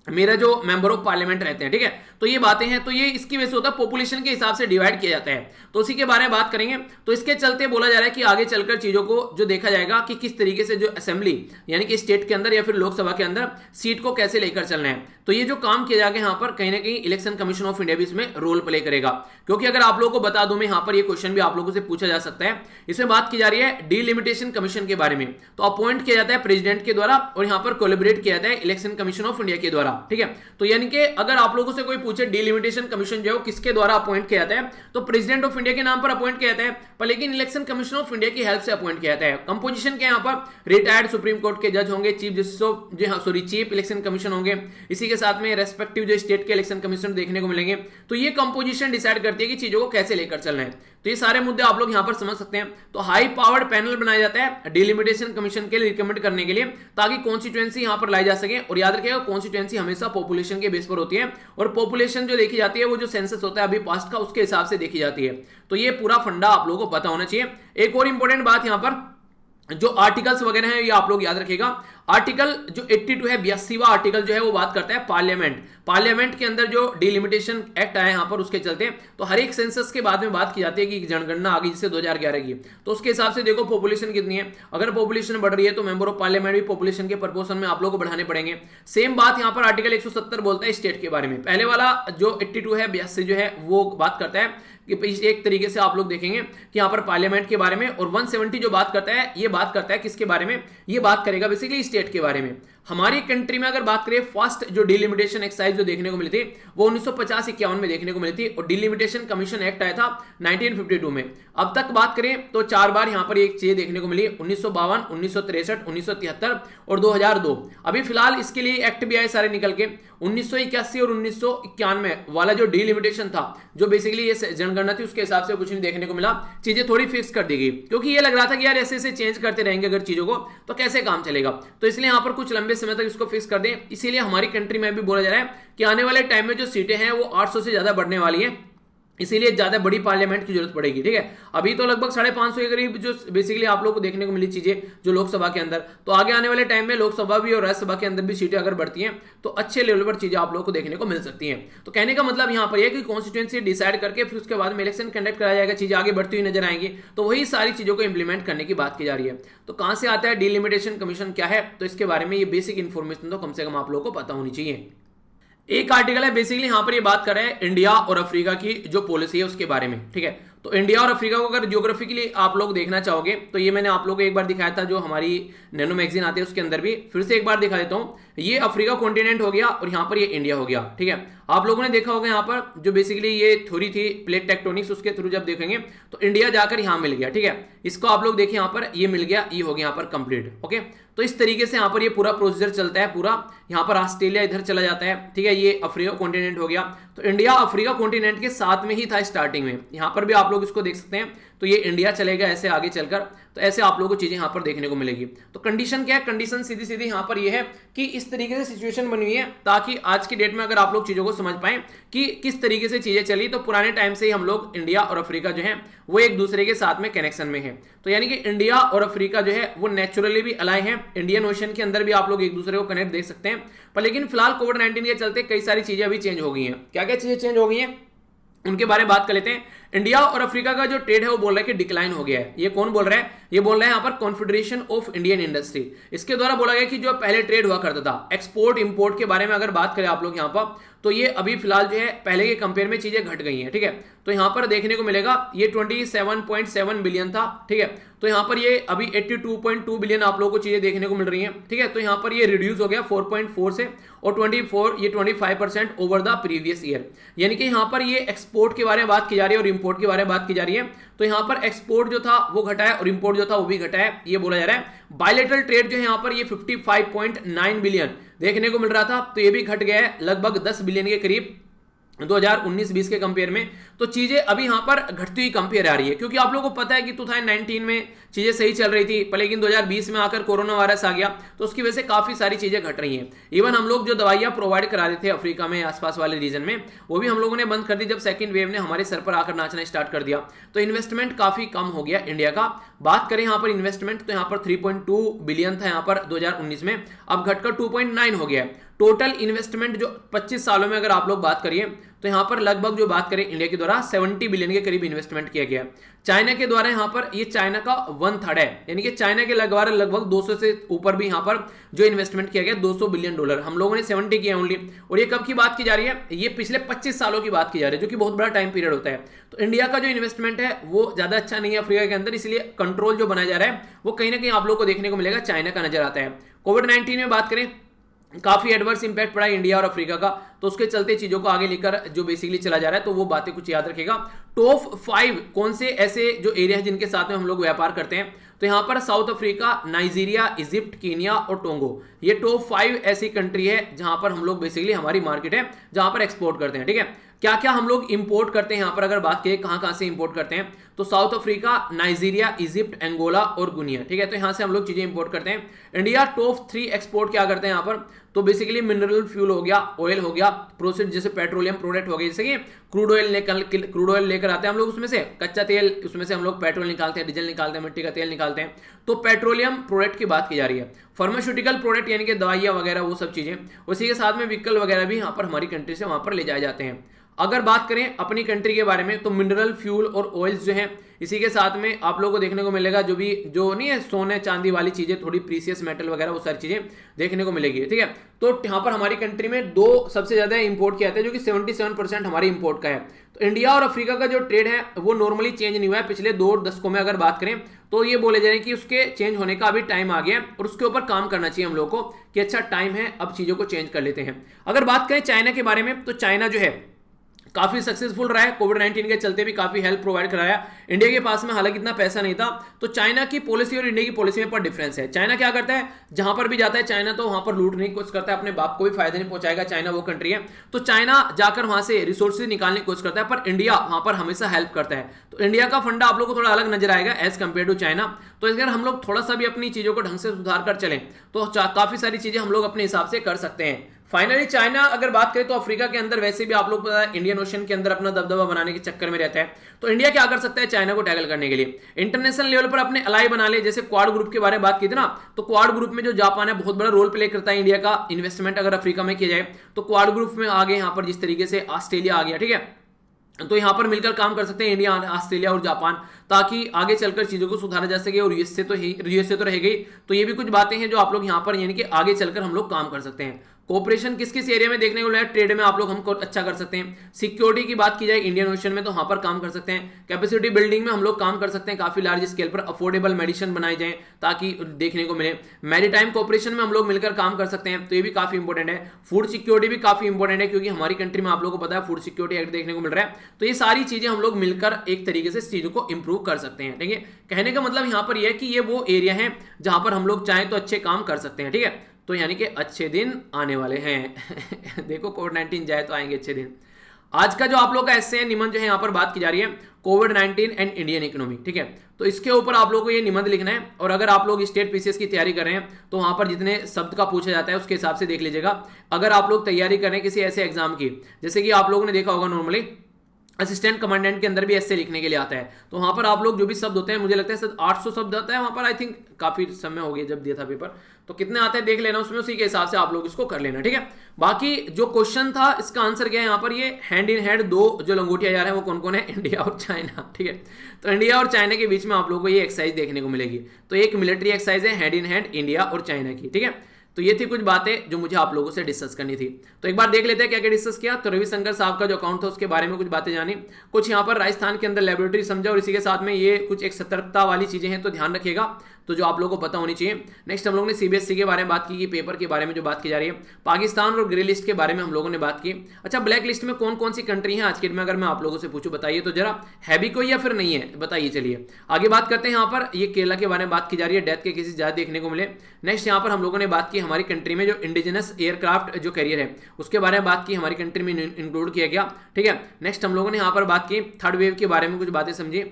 मेरा जो मेंबर ऑफ पार्लियामेंट रहते हैं, ठीक है। तो ये बातें हैं, तो ये इसकी वजह से होता है, पॉपुलेशन के हिसाब से डिवाइड किया जाता है। तो उसी के बारे में बात करेंगे। तो इसके चलते बोला जा रहा है कि आगे चलकर चीजों को जो देखा जाएगा कि किस तरीके से जो असेंबली यानी कि स्टेट के अंदर या फिर लोकसभा के अंदर सीट को कैसे लेकर चलना है। तो ये जो काम किया जाएगा यहाँ पर कहीं ना कहीं इलेक्शन कमीशन ऑफ इंडिया भी इसमें रोल प्ले करेगा। क्योंकि अगर आप लोगों को बता दूं मैं, यहाँ पर ये क्वेश्चन भी आप लोगों से पूछा जा सकता है। इसमें बात की जा रही है डीलिमिटेशन कमीशन के बारे में। तो अपॉइंट किया जाता है प्रेसिडेंट के द्वारा और यहाँ पर कोलैबोरेट किया जाता है इलेक्शन कमीशन ऑफ इंडिया के द्वारा, ठीक है। तो यानी कि अगर आप लोगों से कोई पूछे डीलिमिटेशन कमीशन जो है किसके द्वारा अपॉइंट किया जाता है, तो प्रेसिडेंट ऑफ इंडिया के नाम पर अपॉइंट किया जाता है, पर लेकिन इलेक्शन कमीशन ऑफ इंडिया की हेल्प से अपॉइंट किया जाता है। कंपोजिशन के यहाँ पर रिटायर्ड सुप्रीम कोर्ट के जज होंगे, chief justice of chief election commission होंगे, इसी के साथ में रेस्पेक्टिव जो स्टेट के इलेक्शन कमीशन देखने को मिलेंगे। तो ये कंपोजिशन डिसाइड करती है कि चीजों को कैसे लेकर चलना है। तो ये सारे मुद्दे आप लोग यहां पर समझ सकते हैं। तो हाई पावर्ड पैनल बनाया जाता है डिलिमिटेशन कमीशन के लिए रिकमेंड करने के लिए, ताकि कॉन्स्टिट्यूएंसी यहां पर लाई जा सके। और याद रखिएगा कॉन्स्टिट्यूएंसी हमेशा पॉपुलेशन के बेस पर होती है, और पॉपुलेशन जो देखी जाती है वो जो सेंसस होता है अभी पास्ट का उसके हिसाब से देखी जाती है। तो ये पूरा फंडा आप लोगों को पता होना चाहिए। एक और इंपॉर्टेंट बात यहां पर जो आर्टिकल्स वगैरह हैं ये आप लोग याद रखिएगा। आर्टिकल जो 82 है 82वां आर्टिकल जो है वो बात करता है पार्लियामेंट के अंदर जो डिलिमिटेशन एक्ट आया यहाँ पर उसके चलते। तो हर एक सेंसस के बाद में बात की जाती है कि जनगणना आ गई जैसे 2011 की, तो उसके हिसाब से देखो पॉपुलेशन कितनी है। अगर पॉपुलेशन बढ़ रही है तो मेंबर ऑफ पार्लियामेंट भी पॉपुलेशन के प्रपोर्शन में आप लोग को बढ़ाने पड़ेंगे। सेम बात यहाँ पर आर्टिकल 170 बोलता है स्टेट के बारे में। पहले वाला जो 82 है 82 जो है वो बात करता है कि एक तरीके से आप लोग देखेंगे कि यहाँ पर पार्लियामेंट के बारे में, और 170 जो बात करता है ये बात करता है किसके बारे में, ये बात करेगा बेसिकली स्टेट के बारे में। हमारी कंट्री में अगर बात करें फर्स्ट जो डिलिमिटेशन एक्सरसाइज जो देखने को मिली थी वो 1950-51 में देखने को मिली थी, और डिलिमिटेशन कमीशन एक्ट आया था 1952 में। अब तक बात करें तो 4 बार यहाँ पर एक चीज देखने को मिली, 1952, 1963, 1973 और 2002। अभी फिलहाल इसके लिए एक्ट भी आए सारे निकल के। 1981 और 1991 वाला जो डिलिमिटेशन था, जो बेसिकली ये जनगणना थी, उसके हिसाब से कुछ नहीं देखने को मिला। चीजें थोड़ी फिक्स कर दी गई, क्योंकि ये लग रहा था कि यार ऐसे ऐसे चेंज करते रहेंगे अगर चीजों को तो कैसे काम चलेगा। तो इसलिए यहाँ पर कुछ लंबे समय तक इसको फिक्स कर दें। इसीलिए हमारी कंट्री में भी बोला जा रहा है कि आने वाले टाइम में जो सीटें हैं वो 800 से ज्यादा बढ़ने वाली है। इसीलिए ज्यादा बड़ी पार्लियामेंट की जरूरत पड़ेगी। ठीक है, अभी तो लगभग 550 के करीब जो बेसिकली आप लोग को देखने को मिली चीजें जो लोकसभा के अंदर, तो आगे आने वाले टाइम में लोकसभा भी और राज्यसभा के अंदर भी सीटें अगर बढ़ती हैं तो अच्छे लेवल पर चीजें आप लोग को देखने को मिल सकती हैं। तो कहने का मतलब यहाँ पर यह कि कॉन्स्टिट्यूंसी डिसाइड करके फिर उसके बाद में इलेक्शन कंडक्ट कराया जाएगा, चीजें आगे बढ़ती हुई नजर आएंगी, तो वही सारी चीजों को इंप्लीमेंट करने की बात की जा रही है। तो कहां से आता है डिलिमिटेशन कमीशन, क्या है, तो इसके बारे में ये बेसिक इन्फॉर्मेशन तो कम से कम आप लोग को पता होनी चाहिए। एक आर्टिकल है बेसिकली यहां पर ये बात कर रहे हैं इंडिया और अफ्रीका की जो पॉलिसी है उसके बारे में। ठीक है, तो इंडिया और अफ्रीका को अगर ज्योग्राफिकली आप लोग देखना चाहोगे तो ये मैंने आप लोगों को एक बार दिखाया था जो हमारी नैनो मैगजीन आती है उसके अंदर भी, फिर से एक बार दिखा देता हूं। ये अफ्रीका कॉन्टिनेंट हो गया और यहां पर ये इंडिया हो गया। ठीक है, आप लोगों ने देखा होगा यहाँ पर जो बेसिकली ये थ्योरी थी प्लेट टेक्टोनिक्स, उसके थ्रू जब देखेंगे तो इंडिया जाकर यहां मिल गया। ठीक है, इसको आप लोग देखिए यहाँ पर ये मिल गया, ये हो गया यहाँ पर कंप्लीट। ओके, तो इस तरीके से यहाँ पर ये पूरा प्रोसीजर चलता है पूरा। यहाँ पर ऑस्ट्रेलिया इधर चला जाता है। ठीक है, ये अफ्रीका कॉन्टिनेंट हो गया। तो इंडिया अफ्रीका कॉन्टिनेंट के साथ में ही था स्टार्टिंग में, यहाँ पर भी आप लोग इसको देख सकते हैं। तो ये इंडिया चलेगा ऐसे आगे चलकर, तो ऐसे आप लोगों को चीजें यहाँ पर देखने को मिलेगी। तो कंडीशन क्या है, कंडीशन सीधी सीधी यहाँ पर ये है कि इस तरीके से सिचुएशन बनी हुई है ताकि आज की डेट में अगर आप लोग चीजों को समझ पाए कि किस तरीके से चीजें चली, तो पुराने टाइम से ही हम लोग इंडिया और अफ्रीका जो है वो एक दूसरे के साथ में कनेक्शन में है। तो यानी कि इंडिया और अफ्रीका जो है वो नेचुरली भी अलाइ हैं, इंडियन ओशन के अंदर भी आप लोग एक दूसरे को कनेक्ट देख सकते हैं। पर लेकिन फिलहाल कोविड-19 के चलते कई सारी चीजें अभी चेंज हो गई हैं। क्या क्या चीजें चेंज हो गई हैं उनके बारे में बात कर लेते हैं। इंडिया और अफ्रीका का जो ट्रेड है वो बोल रहा है कि डिक्लाइन हो गया है। ये कौन बोल रहा है, ये बोल रहा है यहाँ पर कॉन्फेडरेशन ऑफ इंडियन इंडस्ट्री। इसके द्वारा बोला गया कि जो पहले ट्रेड हुआ करता था एक्सपोर्ट इंपोर्ट के बारे में अगर बात करें आप लोग यहाँ पर, तो ये अभी फिलहाल जो है पहले के कंपेयर में चीजें घट गई हैं। ठीक है, तो यहाँ पर देखने को मिलेगा ये 27.7 बिलियन था। ठीक है, तो यहाँ पर ये अभी 82.2 बिलियन आप लोगों को चीजें देखने को मिल रही हैं। ठीक है, तो यहाँ पर ये रिड्यूस हो गया 4.4 से, और 25% ओवर द प्रीवियस ईयर। यानी कि यहाँ पर ये एक्सपोर्ट के बारे में बात की जा रही है और इंपोर्ट के बारे में बात की जा रही है। तो यहाँ पर एक्सपोर्ट जो था वो घटा है और इंपोर्ट जो था वो भी घटा है, ये बोला जा रहा है। बायलेटरल ट्रेड जो है यहाँ पर ये 55.9 बिलियन देखने को मिल रहा था, तो ये भी घट गया है लगभग 10 बिलियन के करीब 2019-20 के कंपेयर में। तो चीजें अभी यहां पर घटती हुई कंपेयर आ रही है, क्योंकि आप लोगों को पता है कि 2019 में चीजें सही चल रही थी, पर लेकिन 2020 में आकर कोरोना वायरस आ गया, तो उसकी वजह से काफी सारी चीजें घट रही हैं। इवन हम लोग जो दवाइयां प्रोवाइड करा रहे थे अफ्रीका में आसपास वाले रीजन में, वो भी हम लोगों ने बंद कर दी जब सेकंड वेव ने हमारे सर पर आकर नाचना स्टार्ट कर दिया। तो इन्वेस्टमेंट काफी कम हो गया इंडिया का। बात करें यहाँ पर इन्वेस्टमेंट, तो यहाँ पर 3.2 बिलियन था यहाँ पर 2019 में, अब घटकर 2.9 हो गया है। टोटल इन्वेस्टमेंट जो 25 सालों में अगर आप लोग बात करिए तो यहाँ पर लगभग जो बात करें इंडिया के द्वारा 70 बिलियन के करीब इन्वेस्टमेंट किया गया। चाइना के द्वारा यहाँ पर ये चाइना का 1/3 है, यानी कि चाइना के लगभग 200 से ऊपर भी यहाँ पर जो इन्वेस्टमेंट किया गया 200 बिलियन डॉलर, हम लोगों ने 70 किया ओनली। और ये कब की बात की जा रही है, ये पिछले 25 सालों की बात की जा रही है, जो कि बहुत बड़ा टाइम पीरियड होता है। तो इंडिया का जो इन्वेस्टमेंट है वो ज्यादा अच्छा नहीं है अफ्रीका के अंदर, इसलिए कंट्रोल जो बनाया जा रहा है वो कहीं ना कहीं आप लोग को देखने को मिलेगा चाइना का नजर आता है। कोविड-19 में बात करें काफी एडवर्स इंपैक्ट पड़ा है इंडिया और अफ्रीका का, तो उसके चलते चीजों को आगे लेकर जो बेसिकली चला जा रहा है, तो वो बातें कुछ याद रखेगा। टॉप 5 कौन से ऐसे जो एरिया है जिनके साथ में हम लोग व्यापार करते हैं, तो यहाँ पर south Africa, Nigeria, Egypt, Kenya और टोंगो, ये टॉप 5 ऐसी कंट्री है जहां पर हम लोग बेसिकली हमारी मार्केट है जहां पर एक्सपोर्ट करते हैं। ठीक है, क्या क्या हम लोग इंपोर्ट करते हैं यहाँ पर अगर बात करें कहां से इंपोर्ट करते हैं, तो South Africa, Nigeria, Egypt, Angola और गुनिया। ठीक है, तो यहां से हम लोग चीजें इंपोर्ट करते हैं। इंडिया टॉप 3 एक्सपोर्ट क्या करते हैं यहाँ पर, तो बेसिकली मिनरल फ्यूल हो गया, ऑयल हो गया, प्रोसेस जैसे पेट्रोलियम प्रोडक्ट हो गए, जैसे कि क्रूड ऑयल लेकर आते हैं हम लोग, उसमें से कच्चा तेल, उसमें से हम लोग पेट्रोल निकालते हैं, डीजल निकालते हैं, मिट्टी का तेल निकालते हैं। तो पेट्रोलियम प्रोडक्ट की बात की जा रही है। फार्मास्यूटिकल प्रोडक्ट यानी कि दवाइयां वगैरह वो सब चीजें, उसी के साथ में व्हीकल वगैरह भी यहाँ पर हमारी कंट्री से वहां पर ले जाए जाते हैं। अगर बात करें अपनी कंट्री के बारे में, तो मिनरल फ्यूल और ऑयल्स जो हैं, इसी के साथ में आप लोगों को देखने को मिलेगा जो नहीं है सोने चांदी वाली चीजें, थोड़ी प्रीसियस मेटल वगैरह वो सारी चीजें देखने को मिलेगी। ठीक है, तो यहाँ पर हमारी कंट्री में 2 सबसे ज्यादा इंपोर्ट किया जाता है, जो कि 77% हमारे इंपोर्ट का है। तो इंडिया और अफ्रीका का जो ट्रेड है वो नॉर्मली चेंज नहीं हुआ है पिछले 2 दशकों में। अगर बात करें तो ये बोले जा रहे हैं कि उसके चेंज होने का अभी टाइम आ गया है और उसके ऊपर काम करना चाहिए हम लोग को कि अच्छा टाइम है, अब चीजों को चेंज कर लेते हैं। अगर बात करें चाइना के बारे में, तो चाइना जो है काफी सक्सेसफुल रहा है, कोविड-19 के चलते भी काफी हेल्प प्रोवाइड कराया। इंडिया के पास में हालांकि इतना पैसा नहीं था, तो चाइना की पॉलिसी और इंडिया की पॉलिसी में पर डिफरेंस है। चाइना क्या करता है, जहां पर भी जाता है चाइना तो वहां पर लूटने की कोशिश करता है, अपने बाप को भी फायदा नहीं पहुंचाएगा, चाइना वो कंट्री है। तो चाइना जाकर वहां से रिसोर्सेज निकालने की कोशिश करता है, पर इंडिया वहां पर हमेशा हेल्प करता है। तो इंडिया का फंडा आप लोग को थोड़ा अलग नजर आएगा एज कंपेयर टू चाइना। तो अगर हम लोग थोड़ा सा भी अपनी चीजों को ढंग से सुधार कर चलें तो काफी सारी चीजें हम लोग अपने हिसाब से कर सकते हैं। फाइनली चाइना अगर बात करें तो अफ्रीका के अंदर वैसे भी आप लोग पता है इंडियन ओशन के अंदर अपना दबदबा बनाने के चक्कर में रहता है। तो इंडिया क्या कर सकता है चाइना को टैकल करने के लिए, इंटरनेशनल लेवल पर अपने अलाई बना ले। जैसे क्वाड ग्रुप के बारे में बात की थी ना, तो क्वाड ग्रुप में जो जापान है बहुत बड़ा रोल प्ले करता है इंडिया का इन्वेस्टमेंट अगर अफ्रीका में किया जाए। तो क्वाड ग्रुप में आगे यहाँ पर जिस तरीके से ऑस्ट्रेलिया आ गया, ठीक है, तो यहां पर मिलकर काम कर सकते हैं इंडिया, ऑस्ट्रेलिया और जापान, ताकि आगे चलकर चीजों को सुधारा जा सके। और यूएसए तो रह गई, तो ये भी कुछ बातें हैं जो आप लोग यहां पर यानी कि आगे चलकर हम लोग काम कर सकते हैं। कोऑपरेशन किस किस एरिया में देखने को मिला है, ट्रेड में आप लोग हमको अच्छा कर सकते हैं। सिक्योरिटी की बात की जाए इंडियन ओशन में तो वहां पर काम कर सकते हैं। कैपेसिटी बिल्डिंग में हम लोग काम कर सकते हैं, काफी लार्ज स्केल पर अफोर्डेबल मेडिसिन बनाई जाए ताकि देखने को मिले। मैरीटाइम कोऑपरेशन में हम लोग मिलकर काम कर सकते हैं, तो ये भी काफी इंपॉर्टेंट है। फूड सिक्योरिटी भी काफी इंपॉर्टेंट है, क्योंकि हमारी कंट्री में आप लोगों को पता है फूड सिक्योरिटी एक्ट देखने को मिल रहा है। तो ये सारी चीजें हम लोग मिलकर एक तरीके से चीजों को इंप्रूव कर सकते हैं, ठीक है। कहने का मतलब यहां पर यह है कि ये वो एरिया है जहां पर हम लोग चाहें तो अच्छे काम कर सकते हैं, ठीक है। तो यानी कि अच्छे दिन आने वाले हैं देखो कोविड-19 जाए तो आएंगे अच्छे दिन। आज का जो आप लोग का एस्से निबंध जो है यहाँ पर बात की जा रही है कोविड-19 एंड इंडियन इकोनॉमी, ठीक है। तो इसके ऊपर आप लोगों को ये निबंध लिखना है, और अगर आप लोग स्टेट पीसीएस की तैयारी कर रहे हैं तो वहां पर जितने शब्द का पूछा जाता है उसके हिसाब से देख लीजिएगा। अगर आप लोग तैयारी कर रहे हैं किसी ऐसे एग्जाम की, जैसे कि आप लोगों ने देखा होगा नॉर्मली असिस्टेंट कमांडेंट के अंदर भी ऐसे लिखने के लिए आता है, तो वहां पर आप लोग जो भी शब्द होते हैं, मुझे लगता है 800 शब्द आता है वहां पर, आई थिंक काफी समय हो गया जब दिया था पेपर, तो कितने आते हैं देख लेना उसमें, उसी के हिसाब से आप लोग इसको कर लेना, ठीक है। बाकी जो क्वेश्चन था इसका आंसर क्या है यहाँ पर, ये हैंड इन हैंड दो जो लंगोटिया जा रहे हैं वो कौन कौन है, इंडिया और चाइना, ठीक है। तो इंडिया और चाइना के बीच में आप लोगों को ये एक्सरसाइज देखने को मिलेगी। तो एक मिलिट्री एक्सरसाइज है हैंड इन हैंड इंडिया और चाइना की, ठीक है। तो ये थी कुछ बातें जो मुझे आप लोगों से डिस्कस करनी थी। तो एक बार देख लेते हैं क्या क्या डिस्कस किया। तो रविशंकर साहब का जो अकाउंट था उसके बारे में कुछ बातें जानी, कुछ यहाँ पर राजस्थान के अंदर लेबोरेटरी समझा, और इसी के साथ में ये कुछ एक सतर्कता वाली चीजें हैं तो ध्यान रखिएगा, तो जो आप लोगों को पता होनी चाहिए। नेक्स्ट हम लोगों ने सीबीएसई के बारे में बात की कि पेपर के बारे में जो बात की जा रही है, पाकिस्तान और ग्रे लिस्ट के बारे में हम लोगों ने बात की। अच्छा, ब्लैक लिस्ट में कौन कौन सी कंट्री है आज के डेट में, अगर मैं आप लोगों से पूछूं बताइए तो जरा, है भी कोई या फिर नहीं है बताइए। चलिए आगे बात करते हैं। यहाँ पर ये केरला के बारे में बात की जा रही है, डेथ के केसेस ज्यादा देखने को मिले। नेक्स्ट यहाँ पर हम लोगों ने बात की हमारी कंट्री में जो इंडिजिनस एयरक्राफ्ट जो कैरियर है उसके बारे में बात की, हमारी कंट्री में इंक्लूड किया गया, ठीक है। नेक्स्ट हम लोगों ने यहाँ पर बात की थर्ड वेव के बारे में कुछ बातें समझी,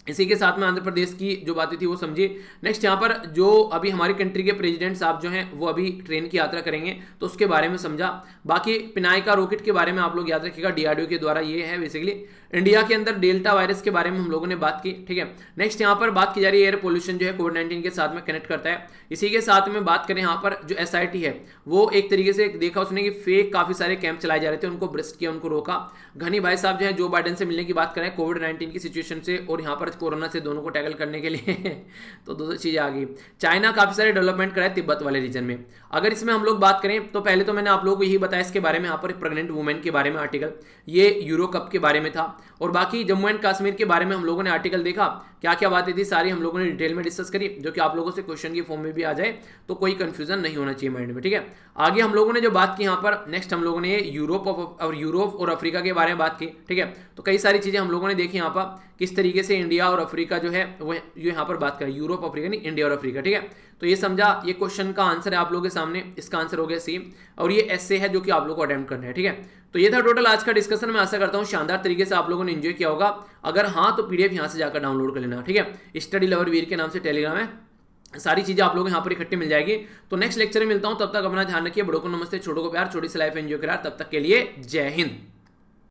इसी के साथ में आंध्र प्रदेश की जो बातें थी वो समझी। नेक्स्ट यहाँ पर जो अभी हमारी कंट्री के प्रेसिडेंट साहब जो हैं वो अभी ट्रेन की यात्रा करेंगे तो उसके बारे में समझा। बाकी पिनायका रॉकेट के बारे में आप लोग याद रखिएगा, डीआरडीओ के द्वारा ये है बेसिकली। इंडिया के अंदर डेल्टा वायरस के बारे में हम लोगों ने बात की, ठीक है। नेक्स्ट यहाँ पर बात की जा रही है एयर पोल्यूशन जो है कोविड-19 के साथ में कनेक्ट करता है। इसी के साथ में बात करें यहाँ पर जो एसआईटी है वो एक तरीके से देखा उसने कि फेक काफी सारे कैंप चलाए जा रहे थे, उनको ब्रेस्ट किया, उनको रोका। घनी भाई साहब जो है जो बाइडेन से मिलने की बात करें कोविड-19 की सिचुएशन से और यहाँ पर कोरोना से, दोनों को टैकल करने के लिए तो दो चीजें आ गई। चाइना काफी सारे डेवलपमेंट कराए तिब्बत वाले रीजन में। अगर इसमें हम लोग बात करें तो पहले तो मैंने आप लोगों को यही बताया इसके बारे में, यहाँ पर प्रेग्नेंट वुमेन के बारे में आर्टिकल, ये यूरो कप के बारे में था। और बाकी जम्मू एंड कश्मीर के बारे में हम लोगों ने आर्टिकल देखा, क्या क्या बातें थी सारी हम लोगों ने डिटेल में डिस्कस करी, जो कि आप लोगों से क्वेश्चन की फॉर्म में भी आ जाए तो कोई कंफ्यूजन नहीं होना चाहिए माइंड में, ठीक है। आगे हम लोगों ने जो बात की यहाँ पर, नेक्स्ट हम लोगों ने यूरोप और अफ्रीका के बारे में बात की, ठीक है। तो कई सारी चीजें हम लोगों ने देखी यहाँ पर, किस तरीके से इंडिया और अफ्रीका जो है वो यहाँ पर बात करें, यूरोप अफ्रीका नहीं, इंडिया और अफ्रीका, ठीक है। तो ये समझा, ये क्वेश्चन का आंसर है आप लोगों के सामने, इसका आंसर हो गया सी, और ये एस्से है जो कि आप लोगों को अटेम्प्ट करना है, ठीक है। तो ये था टोटल आज का डिस्कशन। मैं आशा करता हूँ शानदार तरीके से आप लोगों ने एंजॉय किया होगा। अगर हाँ तो पीडीएफ यहाँ से जाकर डाउनलोड कर लेना, ठीक है। स्टडी लवर वीर के नाम से टेलीग्राम है, सारी चीजें आप लोगों को यहाँ पर इकट्ठी मिल जाएगी। तो नेक्स्ट लेक्चर में मिलता हूँ, तब तक अपना ध्यान रखिए, बड़ों को नमस्ते, छोटों को प्यार, छोटी सी लाइफ एंजॉय करा, तब तक के लिए जय हिंद।